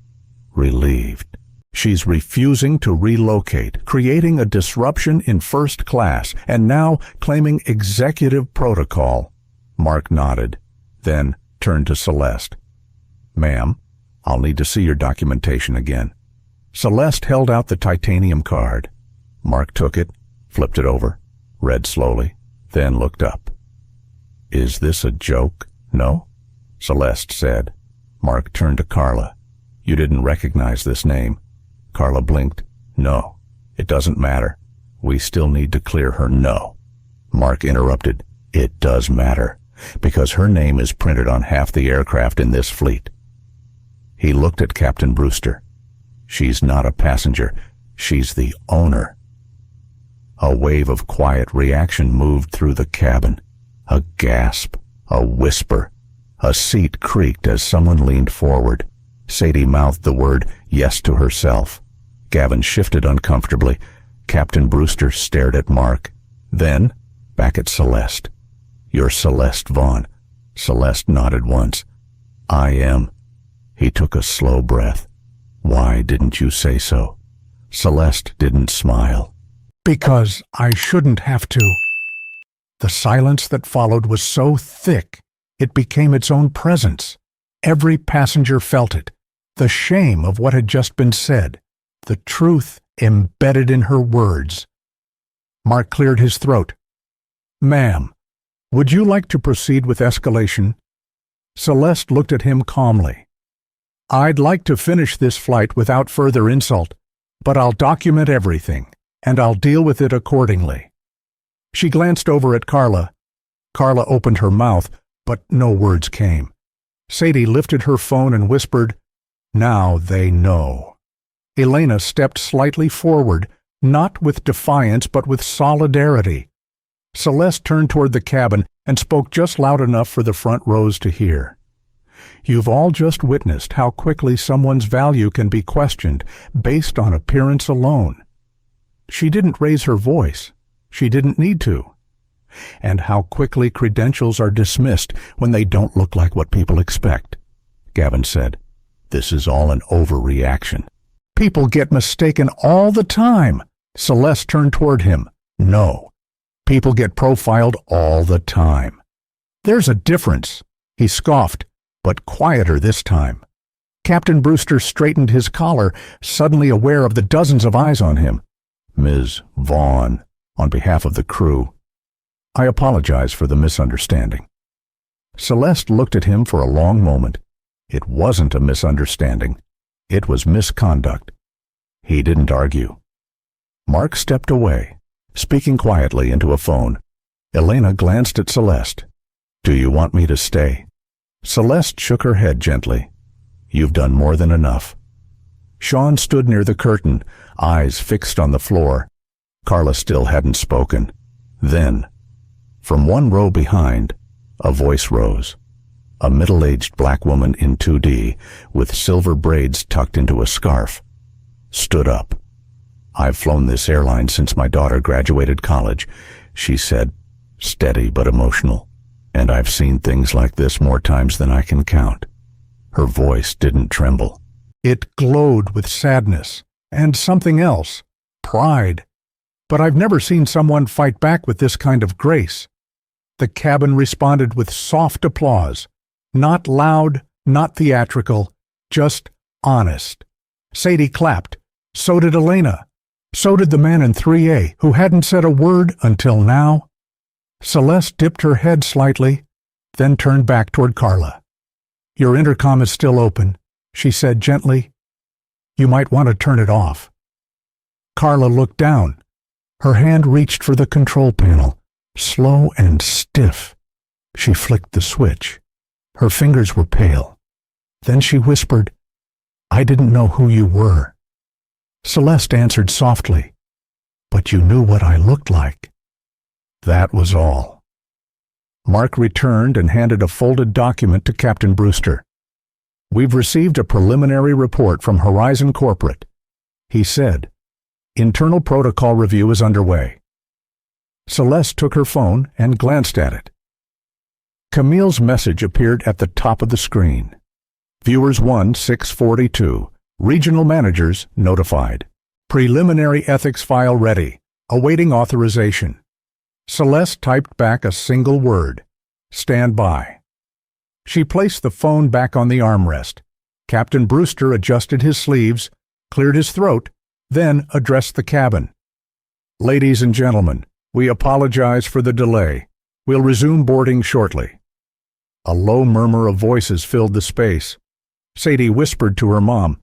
relieved. "She's refusing to relocate, creating a disruption in first class, and now claiming executive protocol." Mark nodded, then turned to Celeste. "Ma'am, I'll need to see your documentation again." Celeste held out the titanium card. Mark took it, flipped it over, read slowly, then looked up. "Is this a joke?" "No," Celeste said. Mark turned to Carla. "You didn't recognize this name." Carla blinked. "No, it doesn't matter. We still need to clear her." "No." Mark interrupted. "It does matter, because her name is printed on half the aircraft in this fleet." He looked at Captain Brewster. "She's not a passenger. She's the owner." A wave of quiet reaction moved through the cabin. A gasp, a whisper. A seat creaked as someone leaned forward. Sadie mouthed the word yes to herself. Gavin shifted uncomfortably. Captain Brewster stared at Mark. Then, back at Celeste. "You're Celeste Vaughn." Celeste nodded once. "I am." He took a slow breath. "Why didn't you say so?" Celeste didn't smile. "Because I shouldn't have to." The silence that followed was so thick, it became its own presence. Every passenger felt it. The shame of what had just been said. The truth embedded in her words. Mark cleared his throat. "Ma'am, would you like to proceed with escalation?" Celeste looked at him calmly. "I'd like to finish this flight without further insult, but I'll document everything, and I'll deal with it accordingly." She glanced over at Carla. Carla opened her mouth, but no words came. Sadie lifted her phone and whispered, "Now they know." Elena stepped slightly forward, not with defiance but with solidarity. Celeste turned toward the cabin and spoke just loud enough for the front rows to hear. "You've all just witnessed how quickly someone's value can be questioned based on appearance alone." She didn't raise her voice. She didn't need to. "And how quickly credentials are dismissed when they don't look like what people expect," Gavin said. "This is all an overreaction." "People get mistaken all the time." Celeste turned toward him. "No. People get profiled all the time." "There's a difference." He scoffed, but quieter this time. Captain Brewster straightened his collar, suddenly aware of the dozens of eyes on him. "Ms. Vaughn," on behalf of the crew, I apologize for the misunderstanding. Celeste looked at him for a long moment. It wasn't a misunderstanding. It was misconduct. He didn't argue. Mark stepped away, speaking quietly into a phone. Elena glanced at Celeste. Do you want me to stay? Celeste shook her head gently. You've done more than enough. Sean stood near the curtain, eyes fixed on the floor. Carla still hadn't spoken. Then, from one row behind, a voice rose. A middle-aged black woman in 2D, with silver braids tucked into a scarf, stood up. I've flown this airline since my daughter graduated college, she said, steady but emotional. And I've seen things like this more times than I can count. Her voice didn't tremble. It glowed with sadness and something else, pride. But I've never seen someone fight back with this kind of grace. The cabin responded with soft applause, not loud, not theatrical, just honest. Sadie clapped. So did Elena. So did the man in 3A, who hadn't said a word until now. Celeste dipped her head slightly, then turned back toward Carla. Your intercom is still open, she said gently. You might want to turn it off. Carla looked down. Her hand reached for the control panel, slow and stiff. She flicked the switch. Her fingers were pale. Then she whispered, I didn't know who you were. Celeste answered softly, but you knew what I looked like. That was all. Mark returned and handed a folded document to Captain Brewster. We've received a preliminary report from Horizon Corporate. He said, internal protocol review is underway. Celeste took her phone and glanced at it. Camille's message appeared at the top of the screen. Viewers 1642, regional managers notified. Preliminary ethics file ready, awaiting authorization. Celeste typed back a single word, stand by. She placed the phone back on the armrest. Captain Brewster adjusted his sleeves, cleared his throat, then addressed the cabin. Ladies and gentlemen, we apologize for the delay. We'll resume boarding shortly. A low murmur of voices filled the space. Sadie whispered to her mom,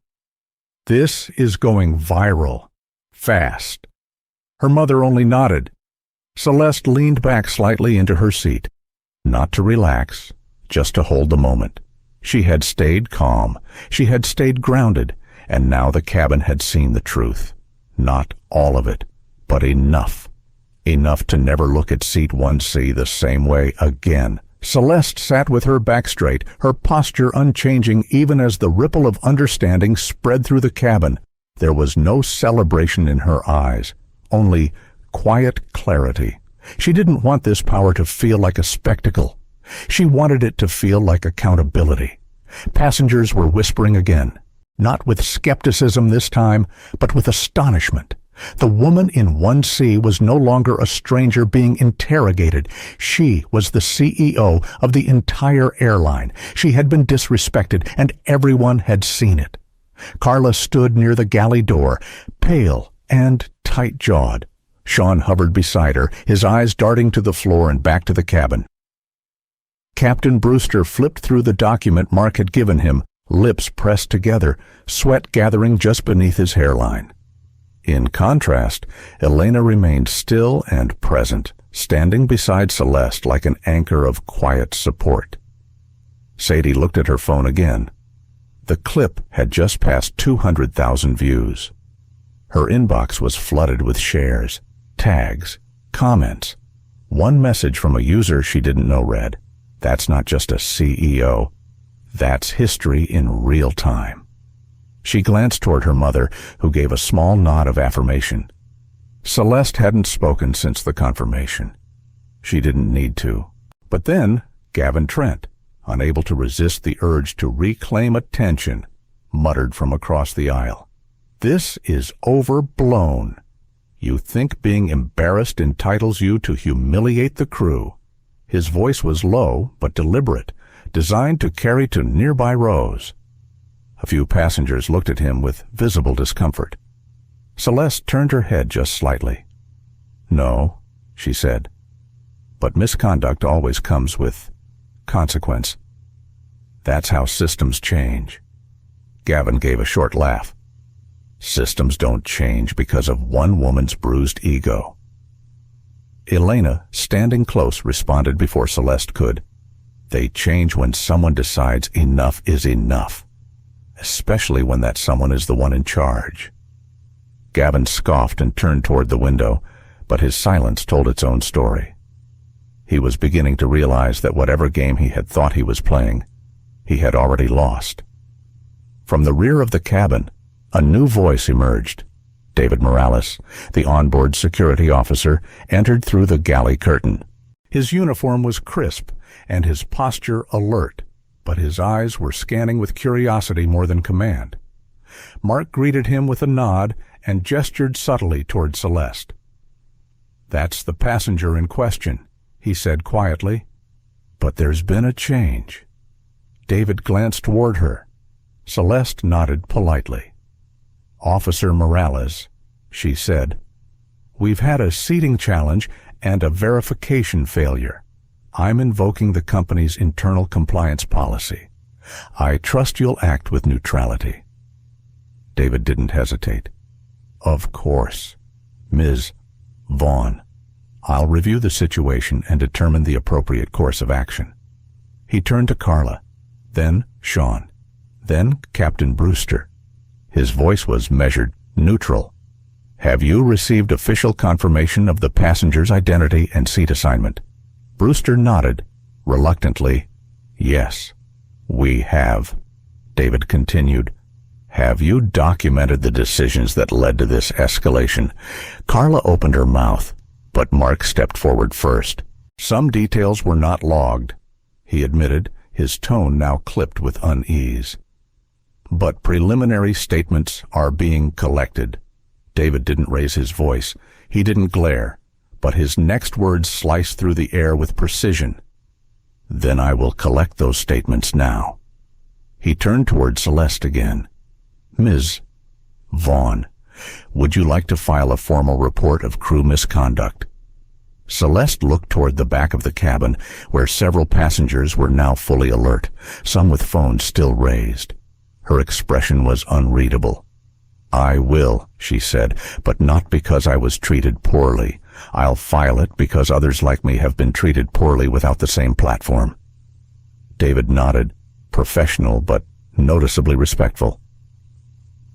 This is going viral. Fast. Her mother only nodded. Celeste leaned back slightly into her seat. Not to relax, just to hold the moment. She had stayed calm. She had stayed grounded. And now the cabin had seen the truth. Not all of it, but enough. Enough to never look at Seat 1C the same way again. Celeste sat with her back straight, her posture unchanging even as the ripple of understanding spread through the cabin. There was no celebration in her eyes, only quiet clarity. She didn't want this power to feel like a spectacle. She wanted it to feel like accountability. Passengers were whispering again, not with skepticism this time, but with astonishment. The woman in 1C was no longer a stranger being interrogated. She was the CEO of the entire airline. She had been disrespected, and everyone had seen it. Carla stood near the galley door, pale and tight-jawed. Sean hovered beside her, his eyes darting to the floor and back to the cabin. Captain Brewster flipped through the document Mark had given him, lips pressed together, sweat gathering just beneath his hairline. In contrast, Elena remained still and present, standing beside Celeste like an anchor of quiet support. Sadie looked at her phone again. The clip had just passed 200,000 views. Her inbox was flooded with shares, tags, comments. One message from a user she didn't know read, "That's not just a CEO. That's history in real time." She glanced toward her mother, who gave a small nod of affirmation. Celeste hadn't spoken since the confirmation. She didn't need to. But then, Gavin Trent, unable to resist the urge to reclaim attention, muttered from across the aisle, "This is overblown. You think being embarrassed entitles you to humiliate the crew." His voice was low but deliberate, designed to carry to nearby rows. A few passengers looked at him with visible discomfort. Celeste turned her head just slightly. "No," she said. But misconduct always comes with consequence. That's how systems change. Gavin gave a short laugh. Systems don't change because of one woman's bruised ego. Elena, standing close, responded before Celeste could. They change when someone decides enough is enough, especially when that someone is the one in charge. Gavin scoffed and turned toward the window, but his silence told its own story. He was beginning to realize that whatever game he had thought he was playing, he had already lost. From the rear of the cabin, a new voice emerged. David Morales, the onboard security officer, entered through the galley curtain. His uniform was crisp and his posture alert, but his eyes were scanning with curiosity more than command. Mark greeted him with a nod and gestured subtly toward Celeste. "That's the passenger in question," he said quietly. "But there's been a change." David glanced toward her. Celeste nodded politely. "Officer Morales," she said, "we've had a seating challenge and a verification failure. I'm invoking the company's internal compliance policy. I trust you'll act with neutrality." David didn't hesitate. "Of course, Ms. Vaughn. I'll review the situation and determine the appropriate course of action." He turned to Carla, then Sean, then Captain Brewster. His voice was measured, neutral. "Have you received official confirmation of the passenger's identity and seat assignment?" Brewster nodded, reluctantly. "Yes, we have." David continued. "Have you documented the decisions that led to this escalation?" Carla opened her mouth, but Mark stepped forward first. "Some details were not logged," he admitted, his tone now clipped with unease. "But preliminary statements are being collected." David didn't raise his voice. He didn't glare, but his next words sliced through the air with precision. "Then I will collect those statements now." He turned toward Celeste again. "Ms. Vaughn, would you like to file a formal report of crew misconduct?" Celeste looked toward the back of the cabin, where several passengers were now fully alert, some with phones still raised. Her expression was unreadable. "I will," she said, "but not because I was treated poorly. I'll file it because others like me have been treated poorly without the same platform." David nodded, professional but noticeably respectful.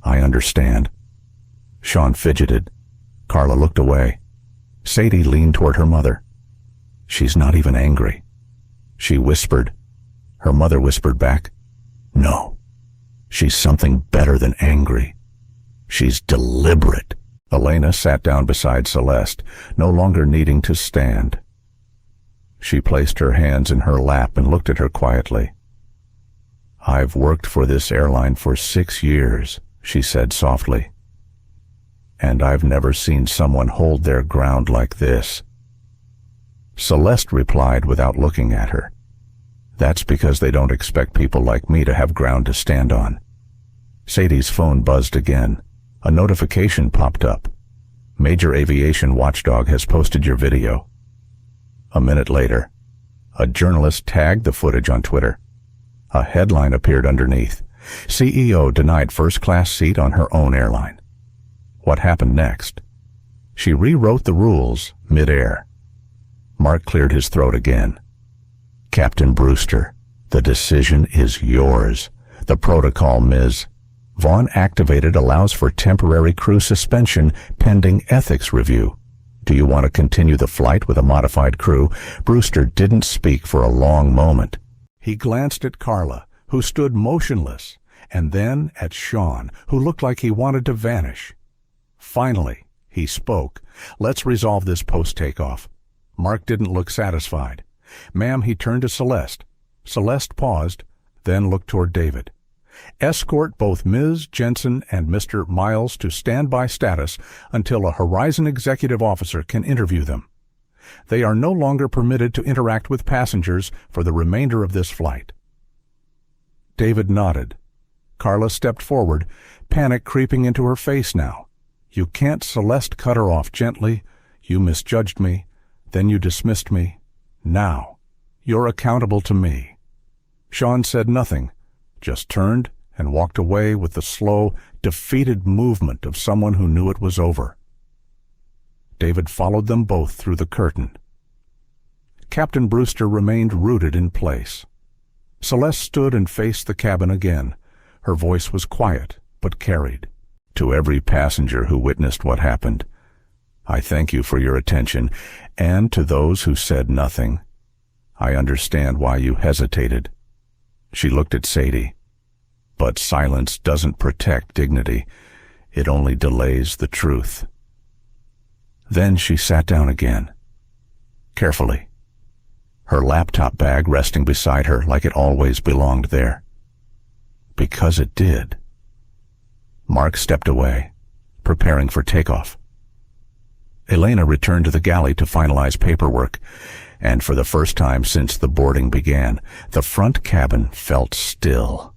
"I understand." Sean fidgeted. Carla looked away. Sadie leaned toward her mother. "She's not even angry," she whispered. Her mother whispered back, "No, she's something better than angry. She's deliberate." Elena sat down beside Celeste, no longer needing to stand. She placed her hands in her lap and looked at her quietly. "I've worked for this airline for 6 years," she said softly. "And I've never seen someone hold their ground like this." Celeste replied without looking at her. "That's because they don't expect people like me to have ground to stand on." Sadie's phone buzzed again. A notification popped up. "Major aviation watchdog has posted your video." A minute later, a journalist tagged the footage on Twitter. A headline appeared underneath. "CEO denied first-class seat on her own airline." What happened next? She rewrote the rules mid-air. Mark cleared his throat again. "Captain Brewster, the decision is yours. The protocol, Ms. Vaughn activated allows for temporary crew suspension pending ethics review. Do you want to continue the flight with a modified crew?" Brewster didn't speak for a long moment. He glanced at Carla, who stood motionless, and then at Sean, who looked like he wanted to vanish. Finally, he spoke. "Let's resolve this post-takeoff." Mark didn't look satisfied. "Ma'am," he turned to Celeste. Celeste paused, then looked toward David. "Escort both Ms. Jensen and Mr. Miles to standby status until a Horizon executive officer can interview them. They are no longer permitted to interact with passengers for the remainder of this flight." David nodded. Carla stepped forward, panic creeping into her face now. "You can't." Celeste cut her off gently. "You misjudged me. Then you dismissed me. Now, you're accountable to me." Sean said nothing, just turned and walked away with the slow, defeated movement of someone who knew it was over. David followed them both through the curtain. Captain Brewster remained rooted in place. Celeste stood and faced the cabin again. Her voice was quiet, but carried. "To every passenger who witnessed what happened, I thank you for your attention, and to those who said nothing, I understand why you hesitated." She looked at Sadie. "But silence doesn't protect dignity. It only delays the truth." Then she sat down again, carefully, her laptop bag resting beside her like it always belonged there. Because it did. Mark stepped away, preparing for takeoff. Elena returned to the galley to finalize paperwork, and for the first time since the boarding began, the front cabin felt still.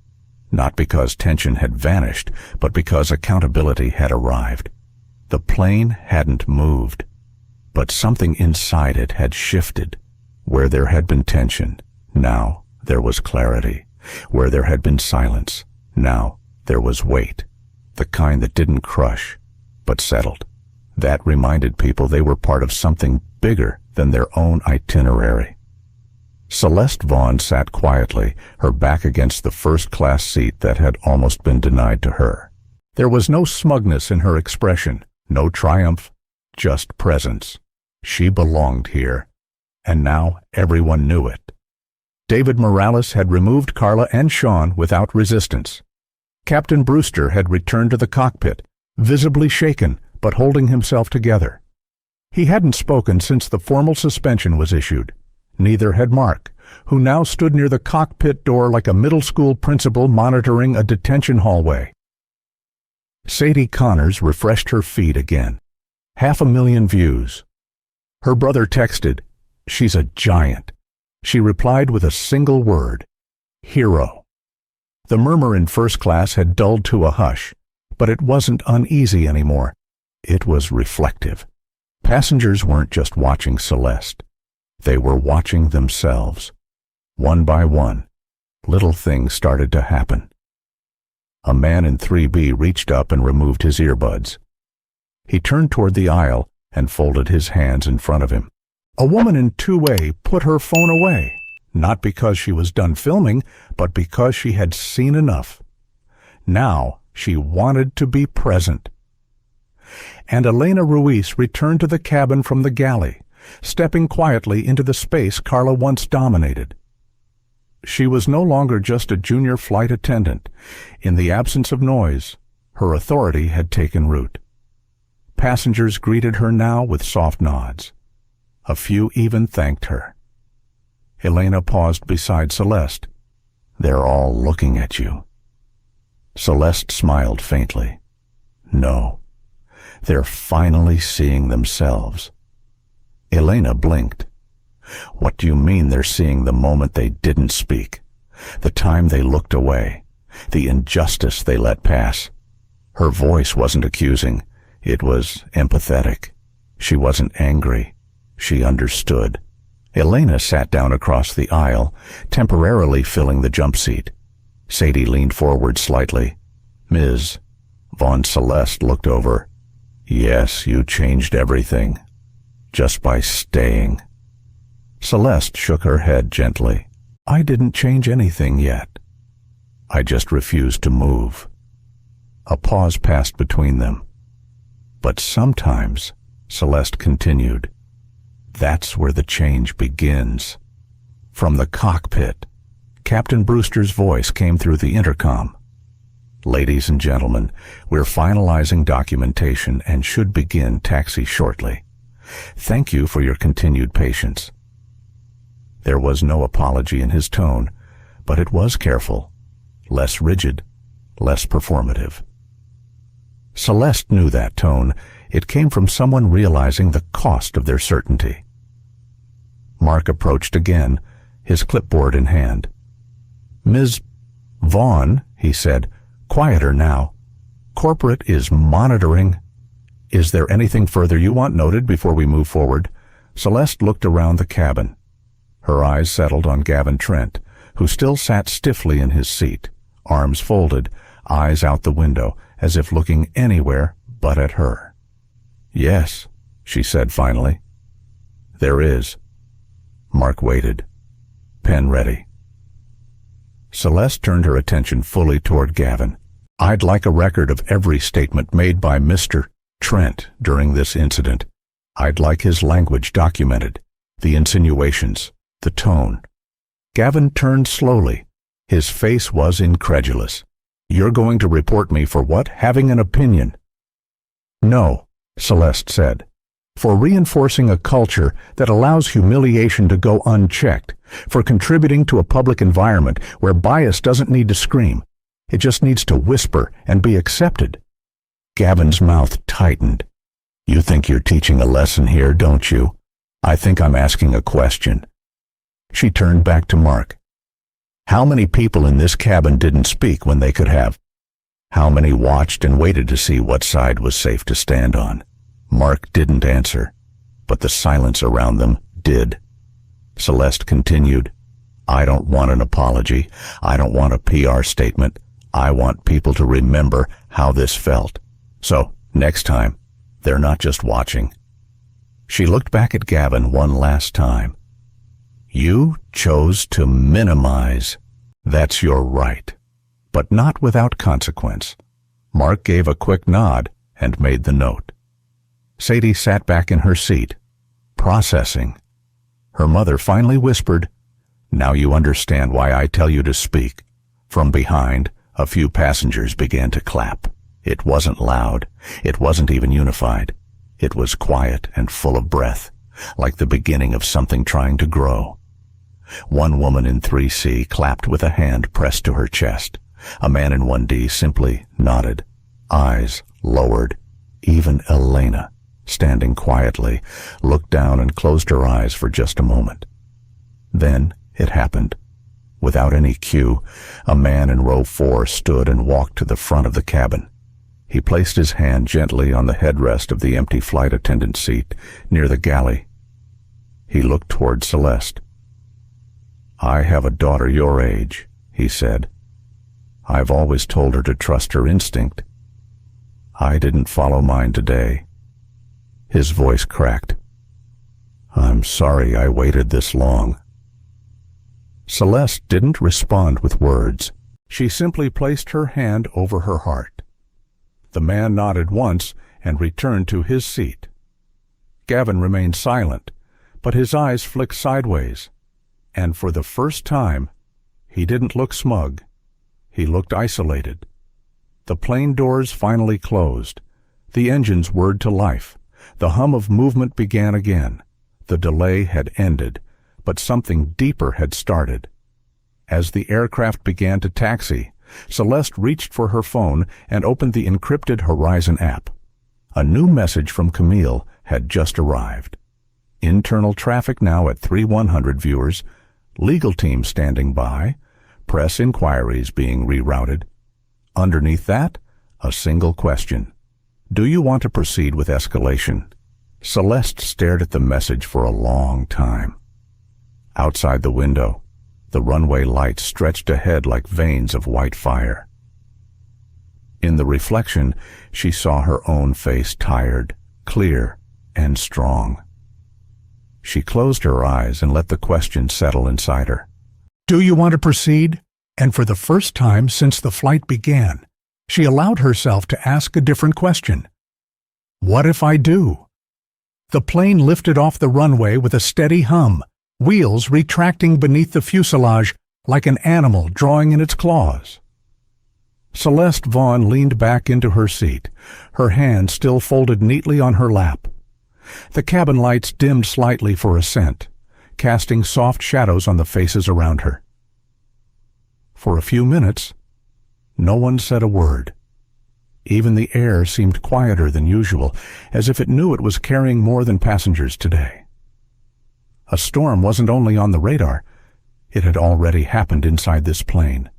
Not because tension had vanished, but because accountability had arrived. The plane hadn't moved, but something inside it had shifted. Where there had been tension, now there was clarity. Where there had been silence, now there was weight. The kind that didn't crush, but settled. That reminded people they were part of something bigger than their own itinerary. Celeste Vaughn sat quietly, her back against the first-class seat that had almost been denied to her. There was no smugness in her expression, no triumph, just presence. She belonged here, and now everyone knew it. David Morales had removed Carla and Sean without resistance. Captain Brewster had returned to the cockpit, visibly shaken, but holding himself together. He hadn't spoken since the formal suspension was issued. Neither had Mark, who now stood near the cockpit door like a middle school principal monitoring a detention hallway. Sadie Connors refreshed her feed again. 500,000 views. Her brother texted, "She's a giant." She replied with a single word, "Hero." The murmur in first class had dulled to a hush, but it wasn't uneasy anymore. It was reflective. Passengers weren't just watching Celeste. They were watching themselves. One by one, little things started to happen. A man in 3B reached up and removed his earbuds. He turned toward the aisle and folded his hands in front of him. A woman in 2A put her phone away, not because she was done filming, but because she had seen enough. Now she wanted to be present. And Elena Ruiz returned to the cabin from the galley, stepping quietly into the space Carla once dominated. She was no longer just a junior flight attendant. In the absence of noise, her authority had taken root. Passengers greeted her now with soft nods. A few even thanked her. Elena paused beside Celeste. "They're all looking at you." Celeste smiled faintly. "No, they're finally seeing themselves." Elena blinked. "What do you mean they're seeing the moment they didn't speak? The time they looked away? The injustice they let pass?" Her voice wasn't accusing. It was empathetic. She wasn't angry. She understood. Elena sat down across the aisle, temporarily filling the jump seat. Sadie leaned forward slightly. "Ms. Vaughn." Celeste looked over. "Yes, you changed everything. Just by staying." Celeste shook her head gently. "I didn't change anything yet. I just refused to move." A pause passed between them. "But sometimes," Celeste continued, "that's where the change begins." From the cockpit, Captain Brewster's voice came through the intercom. "Ladies and gentlemen, we're finalizing documentation and should begin taxi shortly. Thank you for your continued patience." There was no apology in his tone, but it was careful, less rigid, less performative. Celeste knew that tone. It came from someone realizing the cost of their certainty. Mark approached again, his clipboard in hand. "Ms. Vaughn," he said, quieter now, "corporate is monitoring." "Is there anything further you want noted before we move forward?" Celeste looked around the cabin. Her eyes settled on Gavin Trent, who still sat stiffly in his seat, arms folded, eyes out the window, as if looking anywhere but at her. "Yes," she said finally. "There is." Mark waited, pen ready. Celeste turned her attention fully toward Gavin. "I'd like a record of every statement made by Mr. Trent during this incident. I'd like his language documented, the insinuations, the tone." Gavin turned slowly. His face was incredulous. "You're going to report me for what? Having an opinion?" "No," Celeste said. "For reinforcing a culture that allows humiliation to go unchecked, for contributing to a public environment where bias doesn't need to scream. It just needs to whisper and be accepted." Gavin's mouth tightened. "You think you're teaching a lesson here, don't you? I think I'm asking a question." She turned back to Mark. "How many people in this cabin didn't speak when they could have? How many watched and waited to see what side was safe to stand on?" Mark didn't answer, but the silence around them did. Celeste continued, "I don't want an apology. I don't want a PR statement. I want people to remember how this felt. So, next time, they're not just watching." She looked back at Gavin one last time. "You chose to minimize. That's your right, but not without consequence." Mark gave a quick nod and made the note. Sadie sat back in her seat, processing. Her mother finally whispered, "Now you understand why I tell you to speak." From behind, a few passengers began to clap. It wasn't loud. It wasn't even unified. It was quiet and full of breath, like the beginning of something trying to grow. One woman in 3C clapped with a hand pressed to her chest. A man in 1D simply nodded, eyes lowered. Even Elena, standing quietly, looked down and closed her eyes for just a moment. Then it happened. Without any cue, a man in row 4 stood and walked to the front of the cabin. He placed his hand gently on the headrest of the empty flight attendant seat near the galley. He looked toward Celeste. "I have a daughter your age," he said. "I've always told her to trust her instinct. I didn't follow mine today." His voice cracked. "I'm sorry I waited this long." Celeste didn't respond with words. She simply placed her hand over her heart. The man nodded once and returned to his seat. Gavin remained silent, but his eyes flicked sideways. And for the first time, he didn't look smug. He looked isolated. The plane doors finally closed. The engines whirred to life. The hum of movement began again. The delay had ended, but something deeper had started. As the aircraft began to taxi, Celeste reached for her phone and opened the encrypted Horizon app. A new message from Camille had just arrived. Internal traffic now at 3100 viewers, legal team standing by, press inquiries being rerouted. Underneath that, a single question. "Do you want to proceed with escalation?" Celeste stared at the message for a long time. Outside the window, the runway lights stretched ahead like veins of white fire. In the reflection, she saw her own face tired, clear, and strong. She closed her eyes and let the question settle inside her. "Do you want to proceed?" And for the first time since the flight began, she allowed herself to ask a different question. "What if I do?" The plane lifted off the runway with a steady hum, wheels retracting beneath the fuselage like an animal drawing in its claws. Celeste Vaughn leaned back into her seat, her hand still folded neatly on her lap. The cabin lights dimmed slightly for ascent, casting soft shadows on the faces around her. For a few minutes, no one said a word. Even the air seemed quieter than usual, as if it knew it was carrying more than passengers today. A storm wasn't only on the radar, it had already happened inside this plane,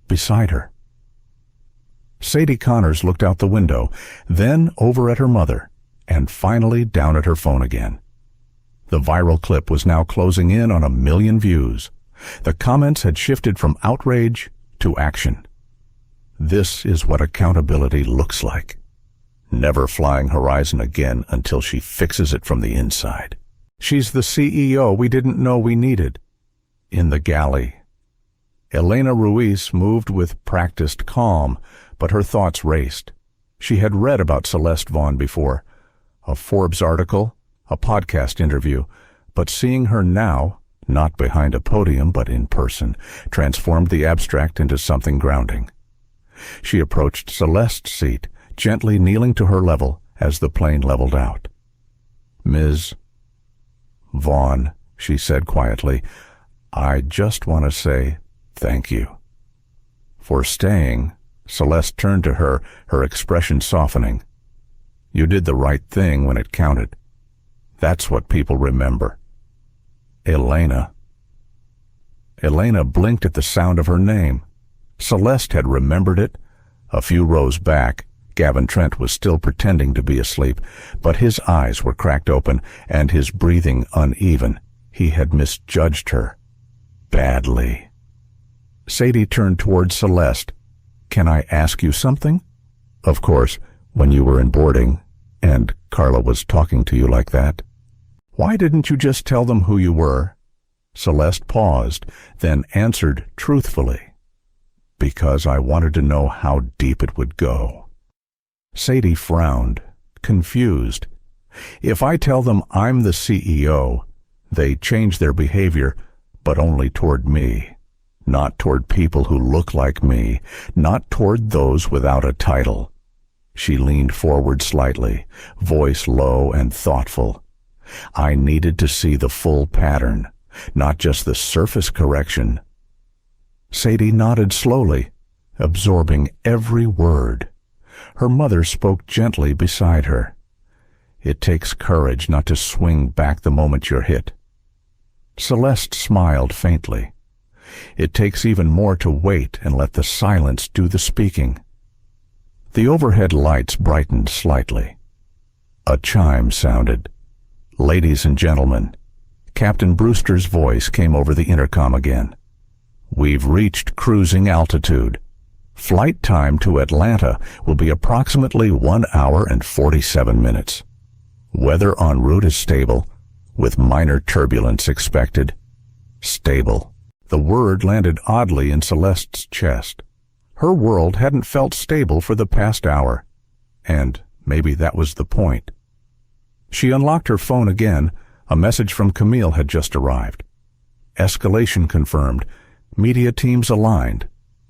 beside her. Sadie Connors looked out the window, then over at her mother, and finally down at her phone again. The viral clip was now closing in on 1 million views. The comments had shifted from outrage to action. This is what accountability looks like. Never flying Horizon again until she fixes it from the inside. She's the CEO we didn't know we needed. In the galley, Elena Ruiz moved with practiced calm, but her thoughts raced. She had read about Celeste Vaughn before, a Forbes article, a podcast interview, but seeing her now, not behind a podium but in person, transformed the abstract into something grounding. She approached Celeste's seat, gently kneeling to her level as the plane leveled out. "Ms. Vaughn," she said quietly, "I just want to say thank you." For staying, Celeste turned to her, her expression softening. "You did the right thing when it counted. That's what people remember." Elena. Elena blinked at the sound of her name. Celeste had remembered it. A few rows back, Gavin Trent was still pretending to be asleep, but his eyes were cracked open and his breathing uneven. He had misjudged her. Badly. Sadie turned toward Celeste. "Can I ask you something?" "Of course, when you were in boarding, and Carla was talking to you like that." "Why didn't you just tell them who you were?" Celeste paused, then answered truthfully. "Because I wanted to know how deep it would go." Sadie frowned, confused. "If I tell them I'm the CEO, they change their behavior, but only toward me. Not toward people who look like me, not toward those without a title." She leaned forward slightly, voice low and thoughtful. "I needed to see the full pattern, not just the surface correction." Sadie nodded slowly, absorbing every word. Her mother spoke gently beside her. "It takes courage not to swing back the moment you're hit." Celeste smiled faintly. "It takes even more to wait and let the silence do the speaking." The overhead lights brightened slightly. A chime sounded. "Ladies and gentlemen," Captain Brewster's voice came over the intercom again. "We've reached cruising altitude. Flight time to Atlanta will be approximately 1 hour and 47 minutes. Weather en route is stable, with minor turbulence expected." Stable. The word landed oddly in Celeste's chest. Her world hadn't felt stable for the past hour, and maybe that was the point. She unlocked her phone again. A message from Camille had just arrived. "Escalation confirmed. Media teams aligned.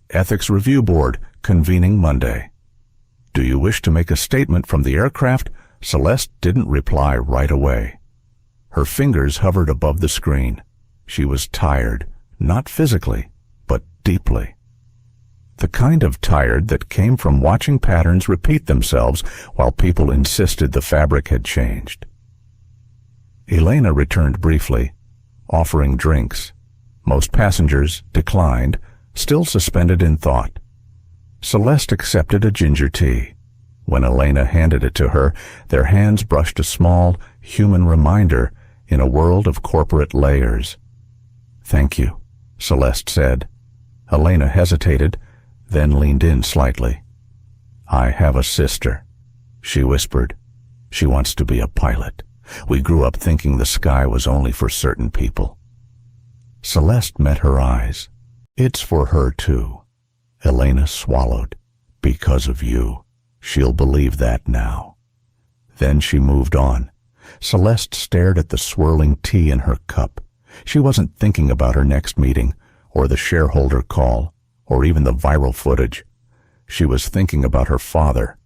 Ethics Review Board convening Monday." "Do you wish to make a statement from the aircraft?" Celeste didn't reply right away. Her fingers hovered above the screen. She was tired, not physically, but deeply. The kind of tired that came from watching patterns repeat themselves while people insisted the fabric had changed. Elena returned briefly, offering drinks. Most passengers declined, still suspended in thought. Celeste accepted a ginger tea. When Elena handed it to her, their hands brushed a small, human reminder in a world of corporate layers. "Thank you," Celeste said. Elena hesitated, then leaned in slightly. "I have a sister," she whispered. "She wants to be a pilot. We grew up thinking the sky was only for certain people." Celeste met her eyes. "It's for her, too." Elena swallowed. "Because of you. She'll believe that now." Then she moved on. Celeste stared at the swirling tea in her cup. She wasn't thinking about her next meeting, or the shareholder call, or even the viral footage. She was thinking about her father.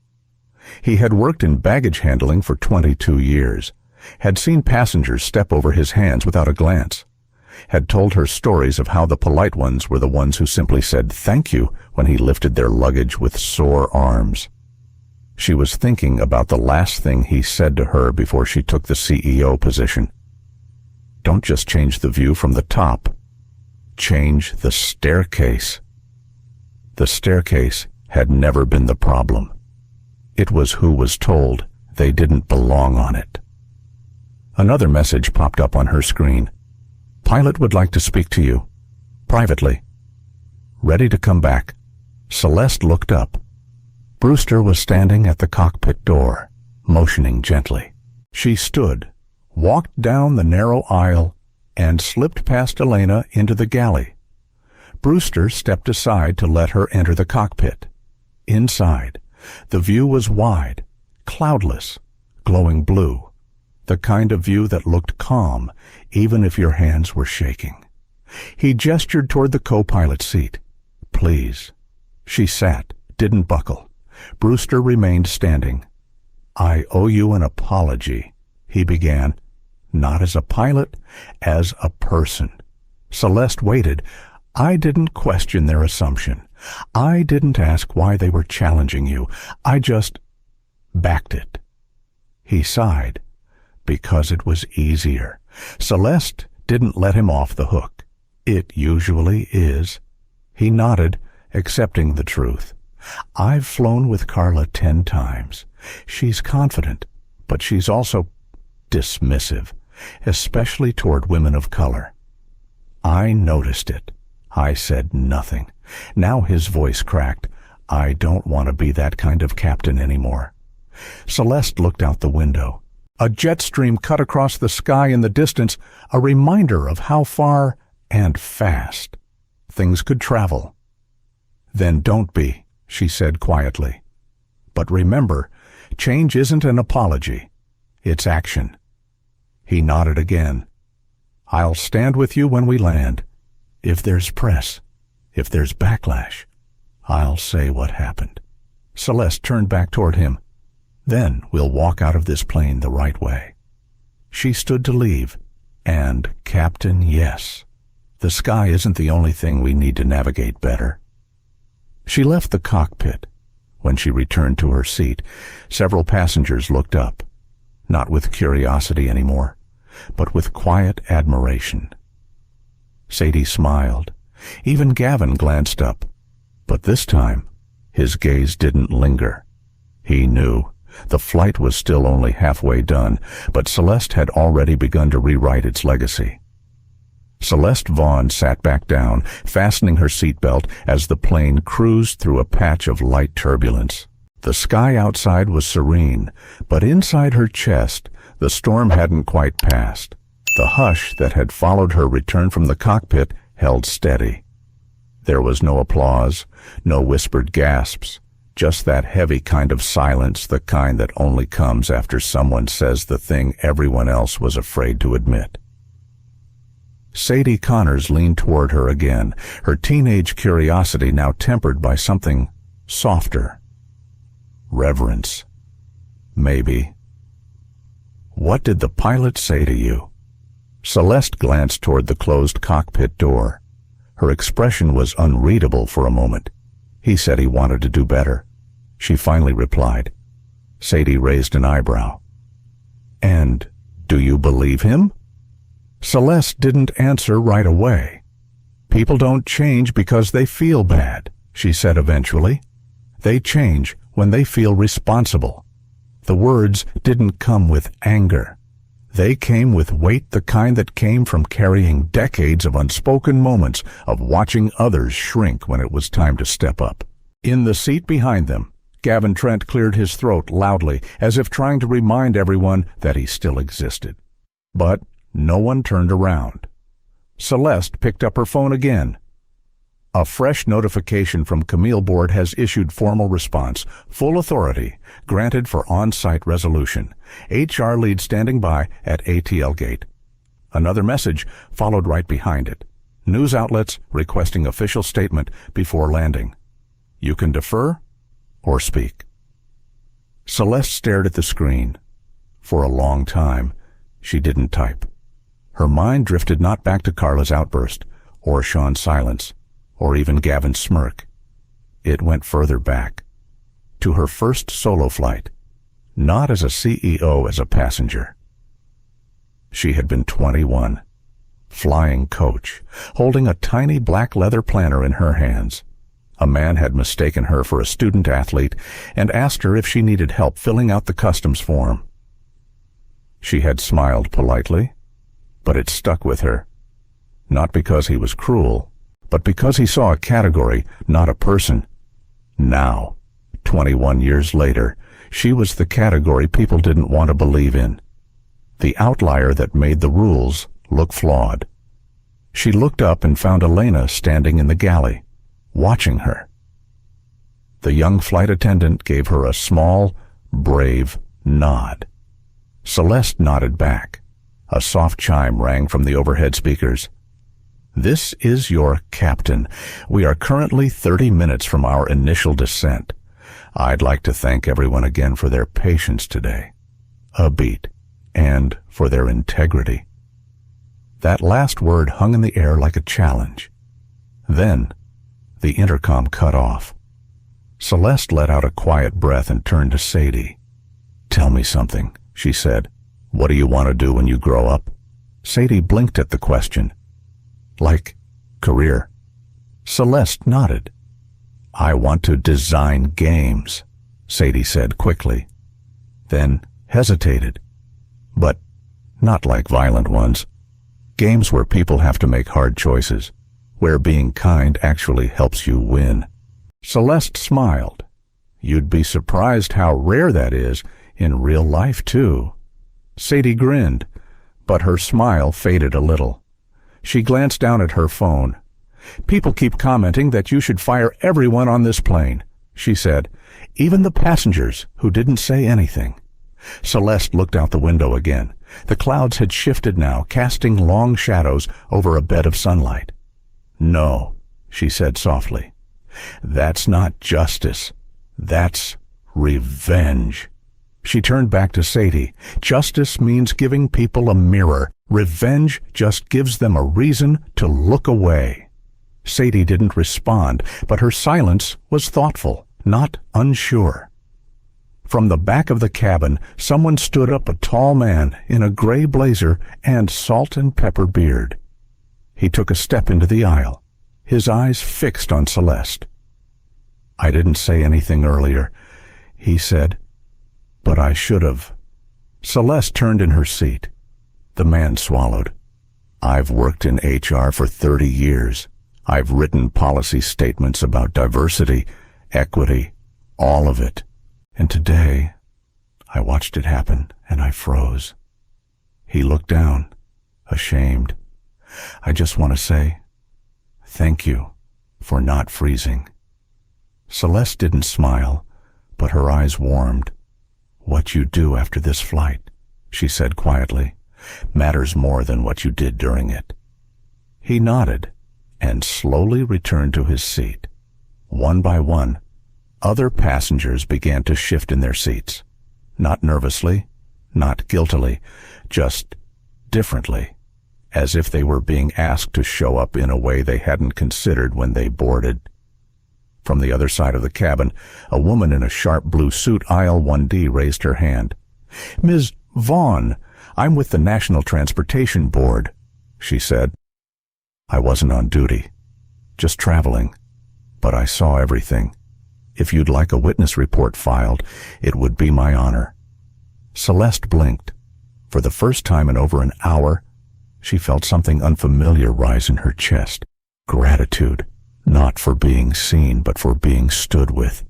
He had worked in baggage handling for 22 years, had seen passengers step over his hands without a glance, had told her stories of how the polite ones were the ones who simply said thank you when he lifted their luggage with sore arms. She was thinking about the last thing he said to her before she took the CEO position. "Don't just change the view from the top. Change the staircase." The staircase had never been the problem. It was who was told they didn't belong on it. Another message popped up on her screen. Pilot would like to speak to you. Privately. Ready to come back. Celeste looked up. Brewster was standing at the cockpit door, motioning gently. She stood, walked down the narrow aisle, and slipped past Elena into the galley. Brewster stepped aside to let her enter the cockpit. Inside, the view was wide, cloudless, glowing blue, the kind of view that looked calm even if your hands were shaking. He gestured toward the co-pilot seat. Please. She sat, didn't buckle. Brewster remained standing. I owe you an apology, he began. Not as a pilot, as a person. Celeste waited. I didn't question their assumption. I didn't ask why they were challenging you. I just backed it. He sighed. Because it was easier. Celeste didn't let him off the hook. It usually is. He nodded, accepting the truth. I've flown with Carla 10 times. She's confident, but she's also dismissive, especially toward women of color. I noticed it. I said nothing. Now his voice cracked. I don't want to be that kind of captain anymore. Celeste looked out the window. A jet stream cut across the sky in the distance, a reminder of how far and fast things could travel. Then don't be, she said quietly. But remember, change isn't an apology. It's action. He nodded again. I'll stand with you when we land. If there's press, if there's backlash, I'll say what happened. Celeste turned back toward him. Then we'll walk out of this plane the right way. She stood to leave. And, Captain, yes, the sky isn't the only thing we need to navigate better. She left the cockpit. When she returned to her seat, several passengers looked up, not with curiosity anymore, but with quiet admiration. Sadie smiled. Even Gavin glanced up. But this time, his gaze didn't linger. He knew. The flight was still only halfway done, but Celeste had already begun to rewrite its legacy. Celeste Vaughn sat back down, fastening her seatbelt as the plane cruised through a patch of light turbulence. The sky outside was serene, but inside her chest, the storm hadn't quite passed. The hush that had followed her return from the cockpit held steady. There was no applause, no whispered gasps. Just that heavy kind of silence, the kind that only comes after someone says the thing everyone else was afraid to admit. Sadie Connors leaned toward her again, her teenage curiosity now tempered by something softer. Reverence. Maybe. What did the pilot say to you? Celeste glanced toward the closed cockpit door. Her expression was unreadable for a moment. He said he wanted to do better. She finally replied. Sadie raised an eyebrow. And do you believe him? Celeste didn't answer right away. People don't change because they feel bad, she said eventually. They change when they feel responsible. The words didn't come with anger. They came with weight, the kind that came from carrying decades of unspoken moments of watching others shrink when it was time to step up. In the seat behind them, Gavin Trent cleared his throat loudly, as if trying to remind everyone that he still existed. But no one turned around. Celeste picked up her phone again. A fresh notification from Camille Board has issued formal response, full authority, granted for on-site resolution. HR lead standing by at ATL gate. Another message followed right behind it. News outlets requesting official statement before landing. You can defer or speak. Celeste stared at the screen. For a long time, she didn't type. Her mind drifted not back to Carla's outburst, or Sean's silence, or even Gavin's smirk. It went further back, to her first solo flight, not as a CEO, as a passenger. She had been 21, flying coach, holding a tiny black leather planner in her hands. A man had mistaken her for a student athlete and asked her if she needed help filling out the customs form. She had smiled politely, but it stuck with her. Not because he was cruel, but because he saw a category, not a person. Now, 21 years later, she was the category people didn't want to believe in. The outlier that made the rules look flawed. She looked up and found Elena standing in the galley, watching her. The young flight attendant gave her a small, brave nod. Celeste nodded back. A soft chime rang from the overhead speakers. "This is your captain. We are currently 30 minutes from our initial descent. I'd like to thank everyone again for their patience today." A beat. "And for their integrity." That last word hung in the air like a challenge. Then, the intercom cut off. Celeste let out a quiet breath and turned to Sadie. "Tell me something," she said. "What do you want to do when you grow up?" Sadie blinked at the question. "Like career?" Celeste nodded. "I want to design games," Sadie said quickly. Then hesitated. "But not like violent ones. Games where people have to make hard choices, where being kind actually helps you win." Celeste smiled. "You'd be surprised how rare that is in real life, too." Sadie grinned, but her smile faded a little. She glanced down at her phone. "People keep commenting that you should fire everyone on this plane," she said, "even the passengers who didn't say anything." Celeste looked out the window again. The clouds had shifted now, casting long shadows over a bed of sunlight. "No," she said softly. "That's not justice. That's revenge." She turned back to Sadie. "Justice means giving people a mirror. Revenge just gives them a reason to look away." Sadie didn't respond, but her silence was thoughtful, not unsure. From the back of the cabin, someone stood up, a tall man in a gray blazer and salt and pepper beard. He took a step into the aisle, his eyes fixed on Celeste. "I didn't say anything earlier," he said, "but I should have." Celeste turned in her seat. The man swallowed. "I've worked in HR for 30 years. I've written policy statements about diversity, equity, all of it. And today, I watched it happen, and I froze." He looked down, ashamed. "I just want to say, thank you for not freezing." Celeste didn't smile, but her eyes warmed. "What you do after this flight," she said quietly, "matters more than what you did during it." He nodded and slowly returned to his seat. One by one, other passengers began to shift in their seats. Not nervously, not guiltily, just differently, as if they were being asked to show up in a way they hadn't considered when they boarded. From the other side of the cabin, a woman in a sharp blue suit, aisle 1D, raised her hand. "Ms. Vaughn, I'm with the National Transportation Board," she said. "I wasn't on duty, just traveling, but I saw everything. If you'd like a witness report filed, it would be my honor." Celeste blinked. For the first time in over an hour, she felt something unfamiliar rise in her chest. Gratitude, not for being seen, but for being stood with.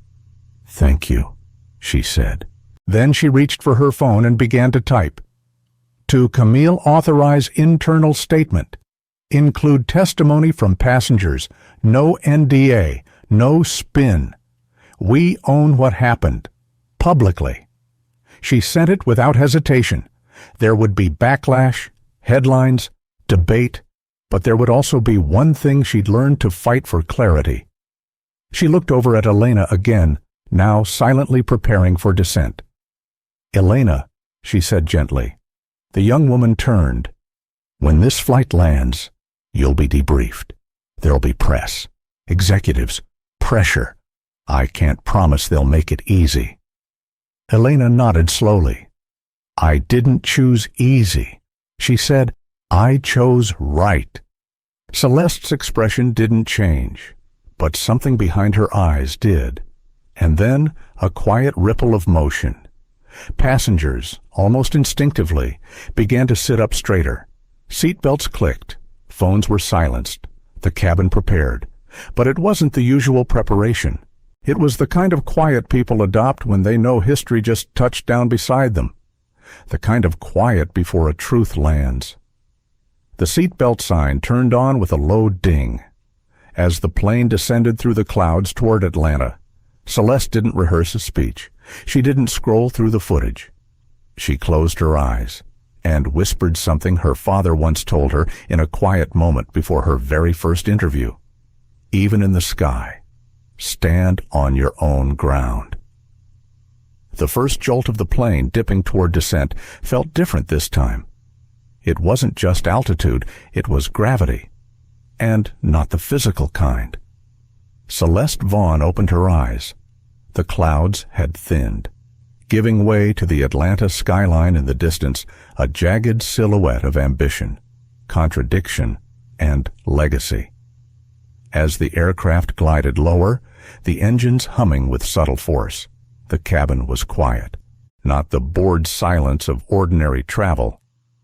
"Thank you," she said. Then she reached for her phone and began to type. "To Camille, authorize internal statement. Include testimony from passengers. No NDA. No spin. We own what happened. Publicly." She sent it without hesitation. There would be backlash, headlines, debate, but there would also be one thing she'd learned to fight for: clarity. She looked over at Elena again, now silently preparing for descent. "Elena," she said gently. The young woman turned. "When this flight lands, you'll be debriefed. There'll be press, executives, pressure. I can't promise they'll make it easy." Elena nodded slowly. "I didn't choose easy," she said. "I chose right." Celeste's expression didn't change, but something behind her eyes did. And then a quiet ripple of motion. Passengers, almost instinctively, began to sit up straighter. Seatbelts clicked. Phones were silenced. The cabin prepared. But it wasn't the usual preparation. It was the kind of quiet people adopt when they know history just touched down beside them. The kind of quiet before a truth lands. The seatbelt sign turned on with a low ding. As the plane descended through the clouds toward Atlanta, Celeste didn't rehearse a speech. She didn't scroll through the footage. She closed her eyes and whispered something her father once told her in a quiet moment before her very first interview. Even in the sky, stand on your own ground. The first jolt of the plane dipping toward descent felt different this time. It wasn't just altitude, it was gravity, and not the physical kind. Celeste Vaughn opened her eyes. The clouds had thinned, giving way to the Atlanta skyline in the distance, a jagged silhouette of ambition, contradiction, and legacy. As the aircraft glided lower, the engines humming with subtle force, the cabin was quiet. Not the bored silence of ordinary travel,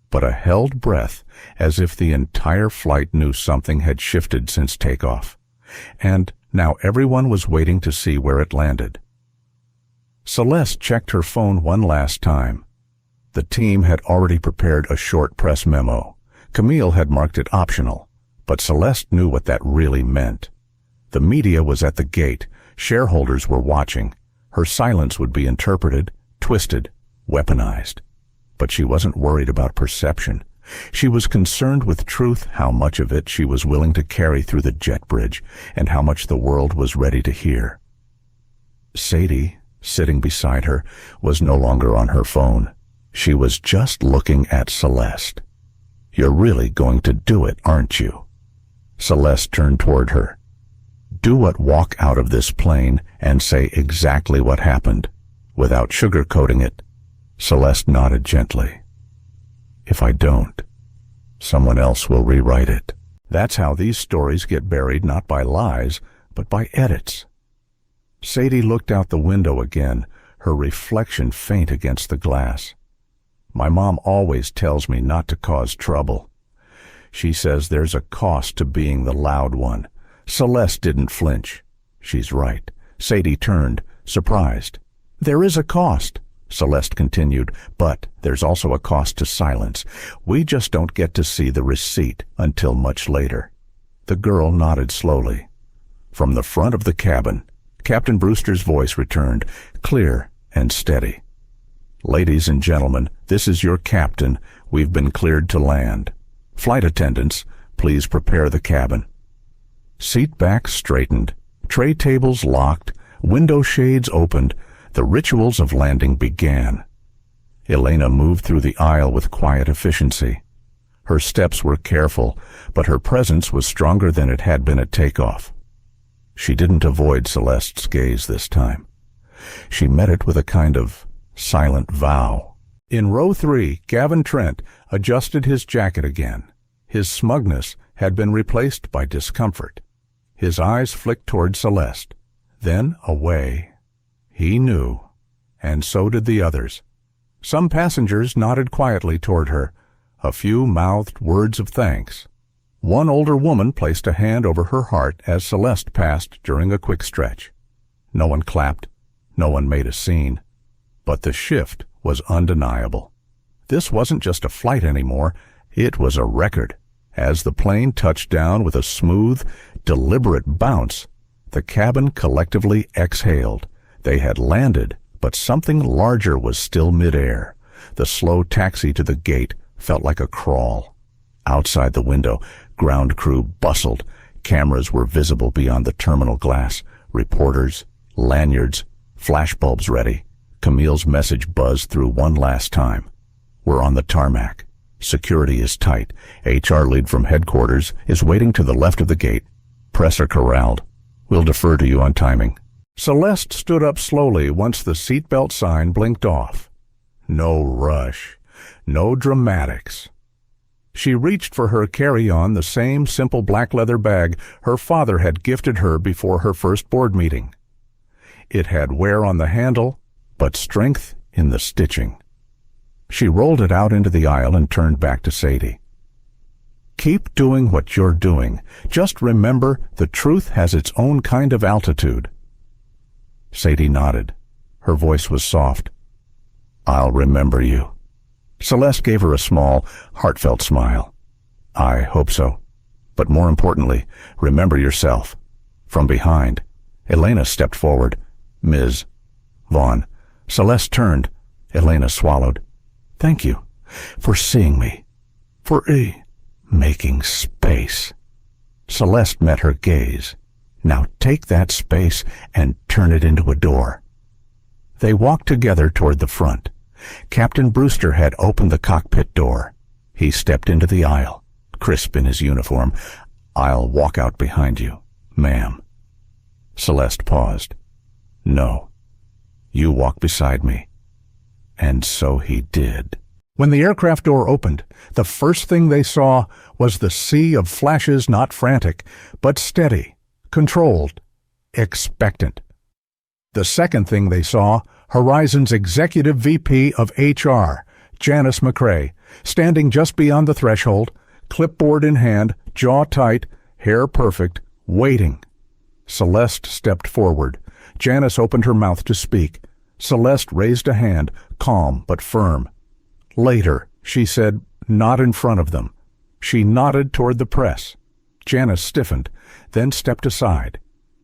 but a held breath as if the entire flight knew something had shifted since takeoff. And now everyone was waiting to see where it landed. Celeste checked her phone one last time. The team had already prepared a short press memo. Camille had marked it optional, but Celeste knew what that really meant. The media was at the gate. Shareholders were watching. Her silence would be interpreted, twisted, weaponized. But she wasn't worried about perception. She was concerned with truth, how much of it she was willing to carry through the jet bridge, and how much the world was ready to hear. Sadie, sitting beside her, was no longer on her phone. She was just looking at Celeste. "You're really going to do it, aren't you?" Celeste turned toward her. "Do it, walk out of this plane and say exactly what happened, without sugarcoating it." Celeste nodded gently. "If I don't, someone else will rewrite it." That's how these stories get buried, not by lies, but by edits. Sadie looked out the window again, her reflection faint against the glass. "My mom always tells me not to cause trouble. She says there's a cost to being the loud one." Celeste didn't flinch. "She's right." Sadie turned, surprised. "There is a cost," Celeste continued, "but there's also a cost to silence. We just don't get to see the receipt until much later." The girl nodded slowly. From the front of the cabin, Captain Brewster's voice returned, clear and steady. "Ladies and gentlemen, this is your captain. We've been cleared to land. Flight attendants, please prepare the cabin." Seat backs straightened, tray tables locked, window shades opened. The rituals of landing began. Elena moved through the aisle with quiet efficiency. Her steps were careful, but her presence was stronger than it had been at takeoff. She didn't avoid Celeste's gaze this time. She met it with a kind of silent vow. In row 3, Gavin Trent adjusted his jacket again. His smugness had been replaced by discomfort. His eyes flicked toward Celeste, then away. He knew, and so did the others. Some passengers nodded quietly toward her. A few mouthed words of thanks. One older woman placed a hand over her heart as Celeste passed during a quick stretch. No one clapped. No one made a scene. But the shift was undeniable. This wasn't just a flight anymore. It was a record. As the plane touched down with a smooth, deliberate bounce, the cabin collectively exhaled. They had landed, but something larger was still midair. The slow taxi to the gate felt like a crawl. Outside the window, ground crew bustled. Cameras were visible beyond the terminal glass. Reporters, lanyards, flashbulbs ready. Camille's message buzzed through one last time. "We're on the tarmac. Security is tight. HR lead from headquarters is waiting to the left of the gate. Press are corralled. We'll defer to you on timing." Celeste stood up slowly once the seatbelt sign blinked off. No rush. No dramatics. She reached for her carry-on, the same simple black leather bag her father had gifted her before her first board meeting. It had wear on the handle, but strength in the stitching. She rolled it out into the aisle and turned back to Sadie. Keep doing what you're doing. Just remember, the truth has its own kind of altitude. Sadie nodded. Her voice was soft. I'll remember you. Celeste gave her a small, heartfelt smile. I hope so. But more importantly, remember yourself. From behind, Elena stepped forward. Ms. Vaughn. Celeste turned. Elena swallowed. Thank you for seeing me. For making space. Celeste met her gaze. Now take that space and turn it into a door. They walked together toward the front. Captain Brewster had opened the cockpit door. He stepped into the aisle, crisp in his uniform. I'll walk out behind you, ma'am. Celeste paused. No, you walk beside me. And so he did. When the aircraft door opened, the first thing they saw was the sea of flashes, not frantic, but steady, controlled, expectant. The second thing they saw, Horizon's Executive VP of HR, Janice McCrae, standing just beyond the threshold, clipboard in hand, jaw tight, hair perfect, waiting. Celeste stepped forward. Janice opened her mouth to speak. Celeste raised a hand, calm but firm. Later, she said, not in front of them. She nodded toward the press. Janice stiffened, then stepped aside.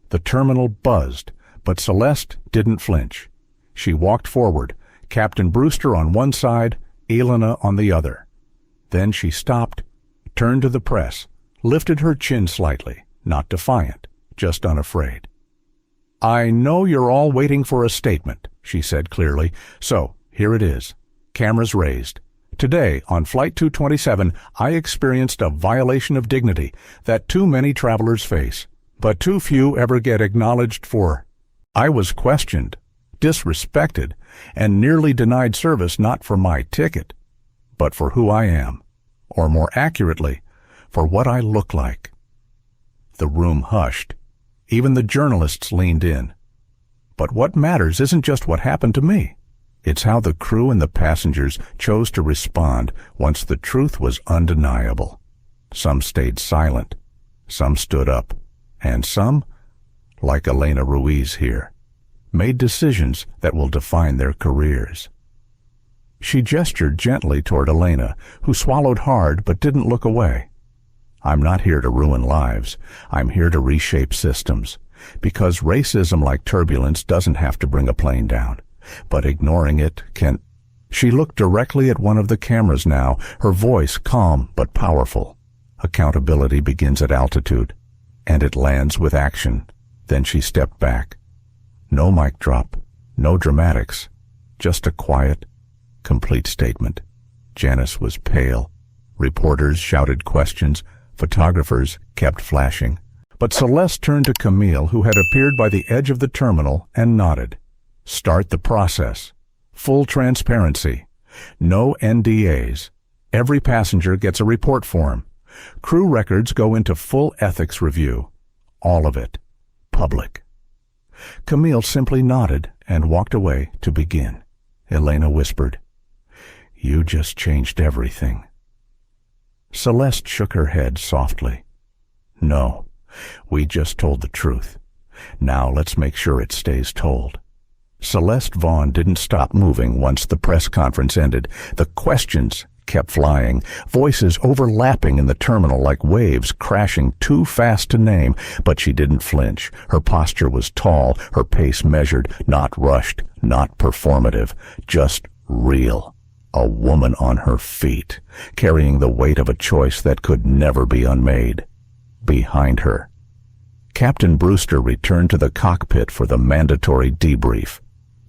The terminal buzzed, but Celeste didn't flinch. She walked forward, Captain Brewster on one side, Elena on the other. Then she stopped, turned to the press, lifted her chin slightly, not defiant, just unafraid. I know you're all waiting for a statement, she said clearly, so here it is. Cameras raised. Today, on Flight 227, I experienced a violation of dignity that too many travelers face, but too few ever get acknowledged for. I was questioned, disrespected, and nearly denied service not for my ticket, but for who I am, or more accurately, for what I look like. The room hushed. Even the journalists leaned in. But what matters isn't just what happened to me. It's how the crew and the passengers chose to respond once the truth was undeniable. Some stayed silent, some stood up, and some, like Elena Ruiz here, made decisions that will define their careers. She gestured gently toward Elena, who swallowed hard but didn't look away. I'm not here to ruin lives. I'm here to reshape systems, because racism like turbulence doesn't have to bring a plane down. But ignoring it can. She looked directly at one of the cameras now, her voice calm but powerful. Accountability begins at altitude, and it lands with action. Then she stepped back. No mic drop, no dramatics, just a quiet, complete statement. Janice was pale. Reporters shouted questions. Photographers kept flashing. But Celeste turned to Camille, who had appeared by the edge of the terminal, and nodded. Start the process. Full transparency. No NDAs. Every passenger gets a report form. Crew records go into full ethics review. All of it. Public. Camille simply nodded and walked away to begin. Elena whispered, You just changed everything. Celeste shook her head softly. No, we just told the truth. Now let's make sure it stays told. Celeste Vaughn didn't stop moving once the press conference ended. The questions kept flying, voices overlapping in the terminal like waves crashing too fast to name, but she didn't flinch. Her posture was tall, her pace measured, not rushed, not performative, just real. A woman on her feet, carrying the weight of a choice that could never be unmade. Behind her, Captain Brewster returned to the cockpit for the mandatory debrief.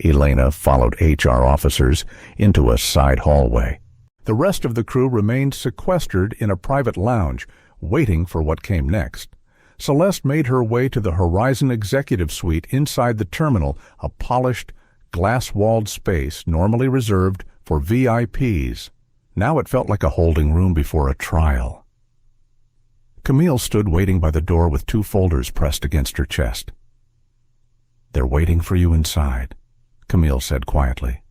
Elena followed HR officers into a side hallway. The rest of the crew remained sequestered in a private lounge, waiting for what came next. Celeste made her way to the Horizon Executive Suite inside the terminal, a polished, glass-walled space normally reserved for VIPs. Now it felt like a holding room before a trial. Camille stood waiting by the door with two folders pressed against her chest. They're waiting for you inside, Camille said quietly.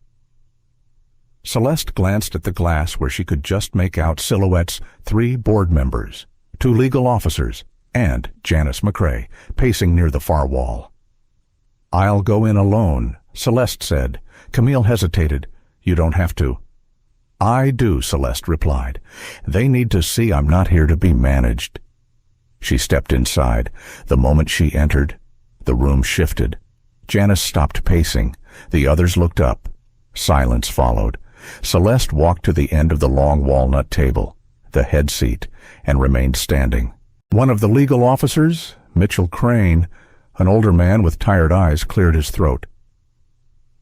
Celeste glanced at the glass where she could just make out silhouettes, 3 board members, 2 legal officers, and Janice McCrae, pacing near the far wall. "I'll go in alone," Celeste said. Camille hesitated. "You don't have to." "I do," Celeste replied. "They need to see I'm not here to be managed." She stepped inside. The moment she entered, the room shifted. Janice stopped pacing. The others looked up. Silence followed. Celeste walked to the end of the long walnut table, the head seat, and remained standing. One of the legal officers, Mitchell Crane, an older man with tired eyes, cleared his throat.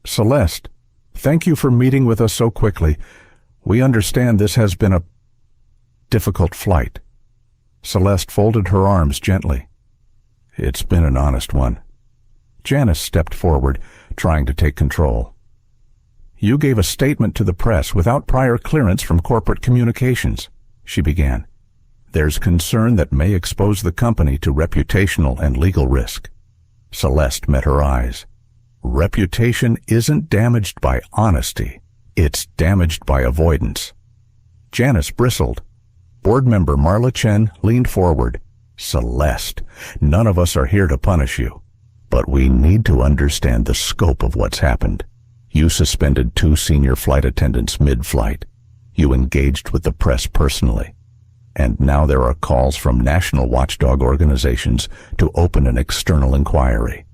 "Celeste, thank you for meeting with us so quickly. We understand this has been a difficult flight." Celeste folded her arms gently. "It's been an honest one." Janice stepped forward, trying to take control. "You gave a statement to the press without prior clearance from corporate communications," she began. "There's concern that may expose the company to reputational and legal risk." Celeste met her eyes. "Reputation isn't damaged by honesty. It's damaged by avoidance." Janice bristled. Board member Marla Chen leaned forward. "Celeste, none of us are here to punish you, but we need to understand the scope of what's happened. You suspended 2 senior flight attendants mid-flight. You engaged with the press personally. And now there are calls from national watchdog organizations to open an external inquiry."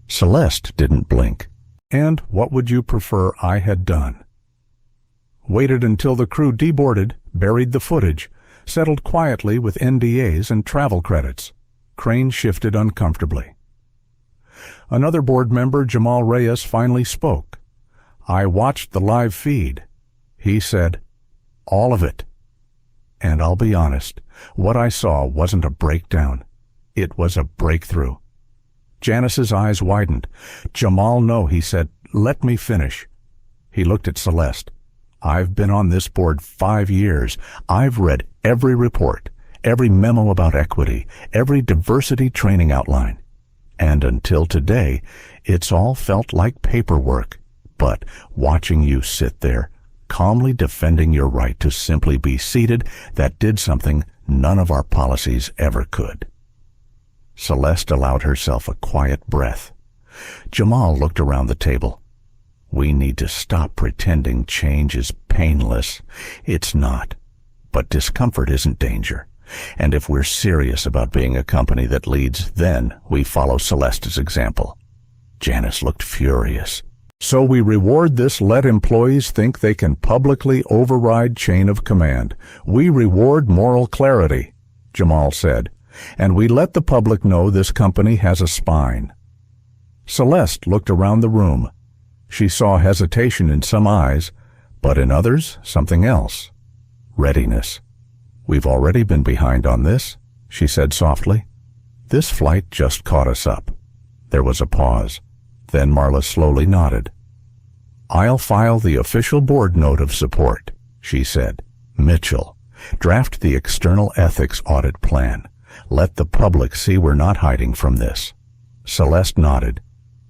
Celeste didn't blink. "And what would you prefer I had done?" "Waited until the crew deboarded, buried the footage, settled quietly with NDAs and travel credits." Crane shifted uncomfortably. Another board member, Jamal Reyes, finally spoke. "I watched the live feed." He said, "All of it. And I'll be honest, what I saw wasn't a breakdown. It was a breakthrough." Janice's eyes widened. "Jamal, no," he said. "Let me finish." He looked at Celeste. "I've been on this board 5 years. I've read every report, every memo about equity, every diversity training outline. And until today, it's all felt like paperwork. But watching you sit there, calmly defending your right to simply be seated, that did something none of our policies ever could." Celeste allowed herself a quiet breath. Jamal looked around the table. "We need to stop pretending change is painless. It's not. But discomfort isn't danger. And if we're serious about being a company that leads, then we follow Celeste's example." Janice looked furious. "So we reward this let employees think they can publicly override chain of command. We reward moral clarity," Jamal said. "And we let the public know this company has a spine." Celeste looked around the room. She saw hesitation in some eyes, but in others, something else. Readiness. "We've already been behind on this," she said softly. "This flight just caught us up." There was a pause. Then Marla slowly nodded. "I'll file the official board note of support," she said. "Mitchell, draft the external ethics audit plan. Let the public see we're not hiding from this." Celeste nodded.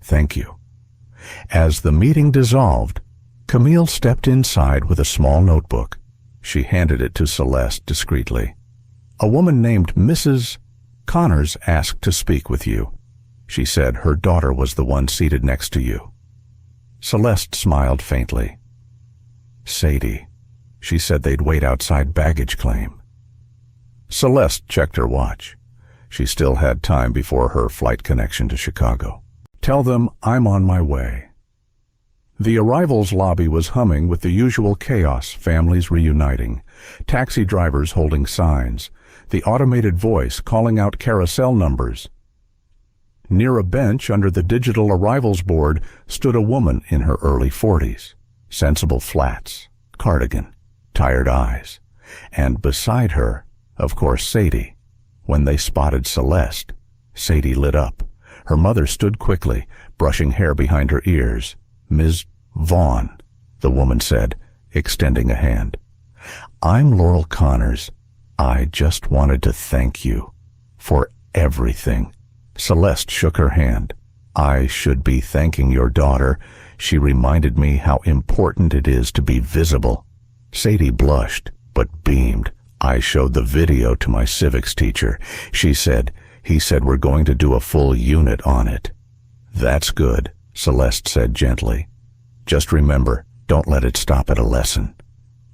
"Thank you." As the meeting dissolved, Camille stepped inside with a small notebook. She handed it to Celeste discreetly. "A woman named Mrs. Connors asked to speak with you. She said her daughter was the one seated next to you." Celeste smiled faintly. "Sadie. She said they'd wait outside baggage claim." Celeste checked her watch. She still had time before her flight connection to Chicago. "Tell them I'm on my way." The arrivals lobby was humming with the usual chaos, families reuniting, taxi drivers holding signs, the automated voice calling out carousel numbers. Near a bench under the digital arrivals board stood a woman in her early 40s, sensible flats, cardigan, tired eyes, and beside her, of course, Sadie. When they spotted Celeste, Sadie lit up. Her mother stood quickly, brushing hair behind her ears. "Ms. Vaughn," the woman said, extending a hand. "I'm Laurel Connors. I just wanted to thank you for everything." Celeste shook her hand. "I should be thanking your daughter. She reminded me how important it is to be visible. Sadie blushed, but beamed. I showed the video to my civics teacher. He said we're going to do a full unit on it. That's good, Celeste said gently. Just remember, don't let it stop at a lesson.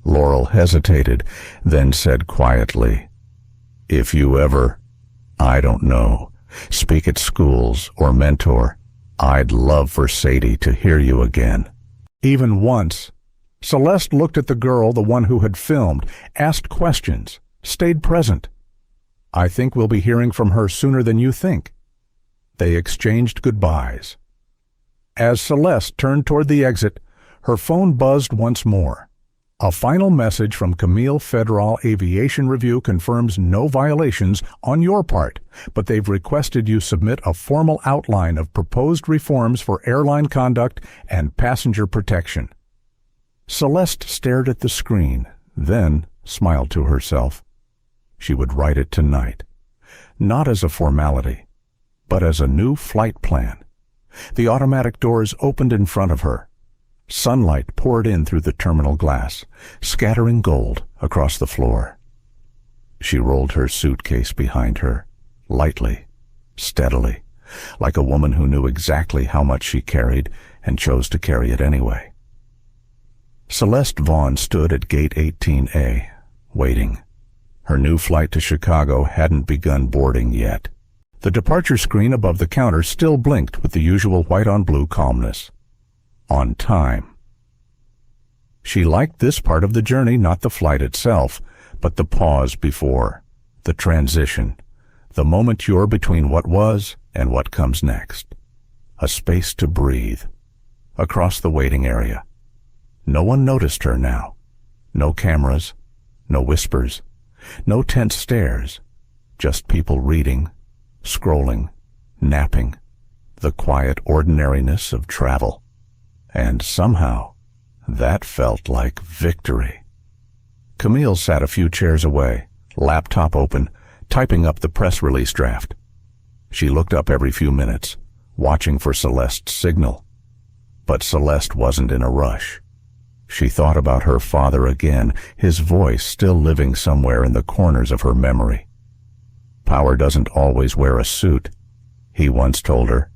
Laurel hesitated, then said quietly, if you ever, I don't know, speak at schools or mentor, I'd love for Sadie to hear you again. Even once, Celeste looked at the girl, the one who had filmed, asked questions, stayed present. I think we'll be hearing from her sooner than you think. They exchanged goodbyes. As Celeste turned toward the exit, her phone buzzed once more. A final message from Camille Federal Aviation Review confirms no violations on your part, but they've requested you submit a formal outline of proposed reforms for airline conduct and passenger protection. Celeste stared at the screen, then smiled to herself. She would write it tonight, not as a formality, but as a new flight plan. The automatic doors opened in front of her. Sunlight poured in through the terminal glass, scattering gold across the floor. She rolled her suitcase behind her, lightly, steadily, like a woman who knew exactly how much she carried and chose to carry it anyway. Celeste Vaughn stood at gate 18A, waiting. Her new flight to Chicago hadn't begun boarding yet. The departure screen above the counter still blinked with the usual white-on-blue calmness. On time. She liked this part of the journey, not the flight itself, but the pause before, the transition, the moment you're between what was and what comes next. A space to breathe. Across the waiting area. No one noticed her now. No cameras, no whispers, no tense stares, just people reading, scrolling, napping, the quiet ordinariness of travel. And somehow, that felt like victory. Camille sat a few chairs away, laptop open, typing up the press release draft. She looked up every few minutes, watching for Celeste's signal. But Celeste wasn't in a rush. She thought about her father again, his voice still living somewhere in the corners of her memory. Power doesn't always wear a suit, he once told her.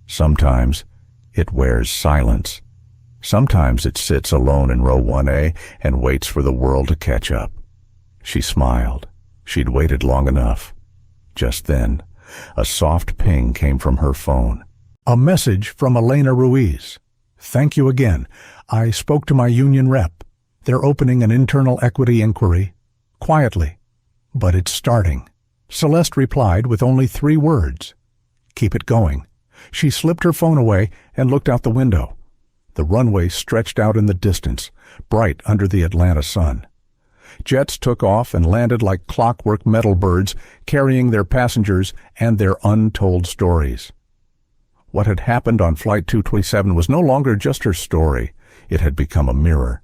Sometimes it wears silence. Sometimes it sits alone in row 1A and waits for the world to catch up. She smiled. She'd waited long enough. Just then, a soft ping came from her phone. A message from Elena Ruiz. Thank you again. I spoke to my union rep. They're opening an internal equity inquiry. Quietly. But it's starting. Celeste replied with only 3 words. Keep it going. She slipped her phone away and looked out the window. The runway stretched out in the distance, bright under the Atlanta sun. Jets took off and landed like clockwork metal birds, carrying their passengers and their untold stories. What had happened on Flight 227 was no longer just her story. It had become a mirror,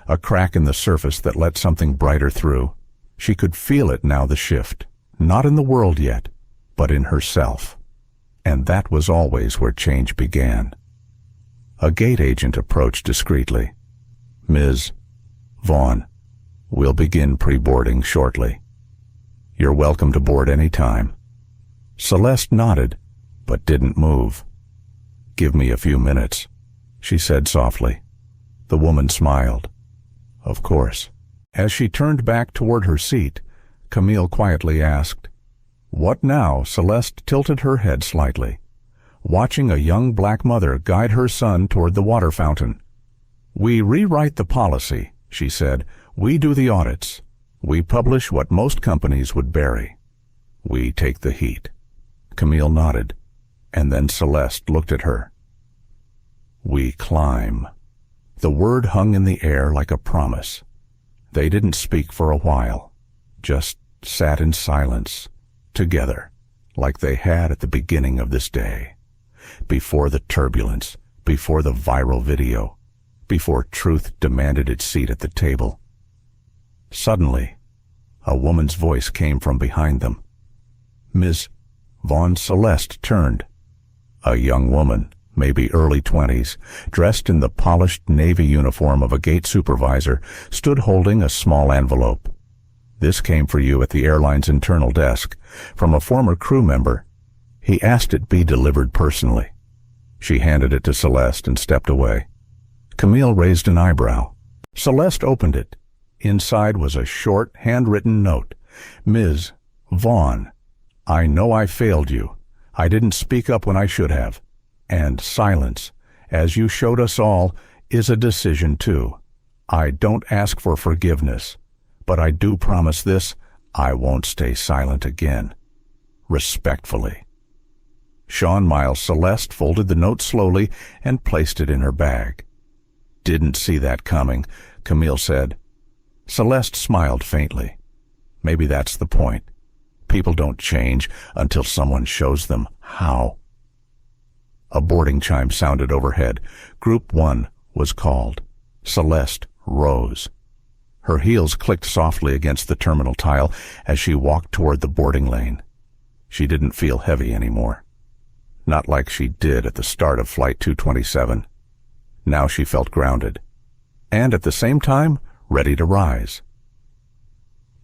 a crack in the surface that let something brighter through. She could feel it now, the shift, not in the world yet, but in herself. And that was always where change began. A gate agent approached discreetly. Ms. Vaughn, we'll begin pre-boarding shortly. You're welcome to board any time. Celeste nodded, but didn't move. Give me a few minutes, she said softly. The woman smiled. Of course. As she turned back toward her seat, Camille quietly asked, "What now?" Celeste tilted her head slightly, watching a young black mother guide her son toward the water fountain. "We rewrite the policy," she said. "We do the audits. We publish what most companies would bury. We take the heat." Camille nodded, and then Celeste looked at her. "We climb." The word hung in the air like a promise. They didn't speak for a while, just sat in silence, together, like they had at the beginning of this day, before the turbulence, before the viral video, before truth demanded its seat at the table. Suddenly, a woman's voice came from behind them. Ms. Vaughn. Celeste turned. A young woman, maybe early 20s, dressed in the polished navy uniform of a gate supervisor, stood holding a small envelope. "This came for you at the airline's internal desk, from a former crew member. He asked it be delivered personally." She handed it to Celeste and stepped away. Camille raised an eyebrow. Celeste opened it. Inside was a short, handwritten note. "Ms. Vaughn, I know I failed you. I didn't speak up when I should have. And silence, as you showed us all, is a decision too. I don't ask for forgiveness, but I do promise this: I won't stay silent again. Respectfully." Sean Miles. Celeste folded the note slowly and placed it in her bag. "Didn't see that coming," Camille said. Celeste smiled faintly. Maybe that's the point. People don't change until someone shows them how. A boarding chime sounded overhead. Group 1 was called. Celeste rose. Her heels clicked softly against the terminal tile as she walked toward the boarding lane. She didn't feel heavy anymore. Not like she did at the start of Flight 227. Now she felt grounded. And at the same time, ready to rise.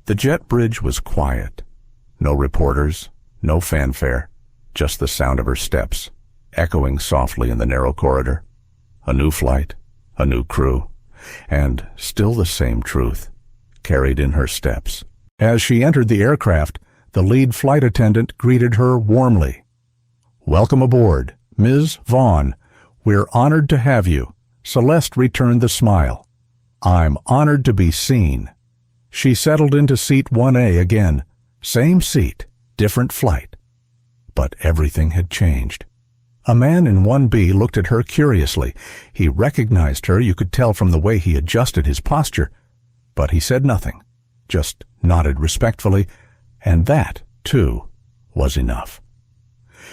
The jet bridge was quiet. No reporters, no fanfare, just the sound of her steps, echoing softly in the narrow corridor. A new flight, a new crew, and still the same truth, carried in her steps. As she entered the aircraft, the lead flight attendant greeted her warmly. "Welcome aboard, Ms. Vaughn. We're honored to have you." Celeste returned the smile. "I'm honored to be seen." She settled into seat 1A again. Same seat, different flight. But everything had changed. A man in 1B looked at her curiously. He recognized her, you could tell from the way he adjusted his posture. But he said nothing, just nodded respectfully, and that, too, was enough.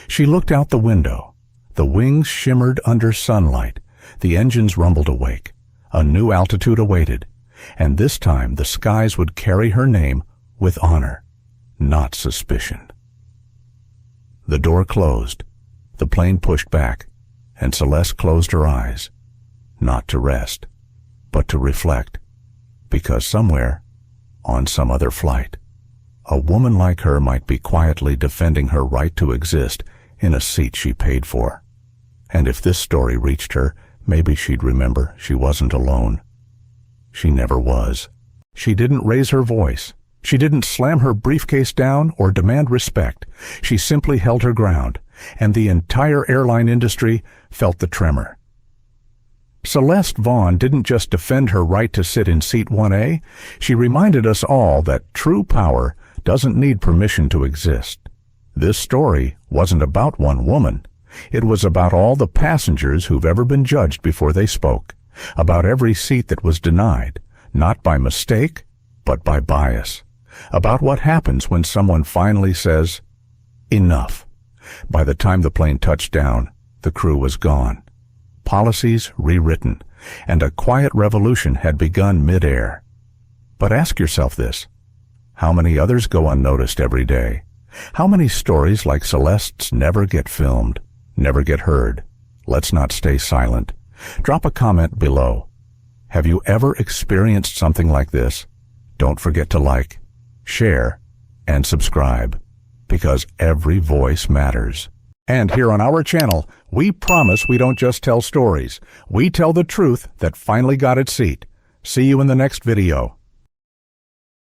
She looked out the window. The wings shimmered under sunlight. The engines rumbled awake. A new altitude awaited, and this time the skies would carry her name with honor, not suspicion. The door closed. The plane pushed back, and Celeste closed her eyes, not to rest, but to reflect, because somewhere, on some other flight, a woman like her might be quietly defending her right to exist in a seat she paid for. And if this story reached her, maybe she'd remember she wasn't alone. She never was. She didn't raise her voice. She didn't slam her briefcase down or demand respect. She simply held her ground, and the entire airline industry felt the tremor. Celeste Vaughn didn't just defend her right to sit in seat 1A. She reminded us all that true power doesn't need permission to exist. This story wasn't about one woman. It was about all the passengers who've ever been judged before they spoke, about every seat that was denied, not by mistake, but by bias, about what happens when someone finally says, "Enough." By the time the plane touched down, the crew was gone, policies rewritten, and a quiet revolution had begun mid-air. But ask yourself this: how many others go unnoticed every day? How many stories like Celeste's never get filmed, never get heard? Let's not stay silent. Drop a comment below. Have you ever experienced something like this? Don't forget to like, share, and subscribe, because every voice matters. And here on our channel, we promise we don't just tell stories. We tell the truth that finally got its seat. See you in the next video.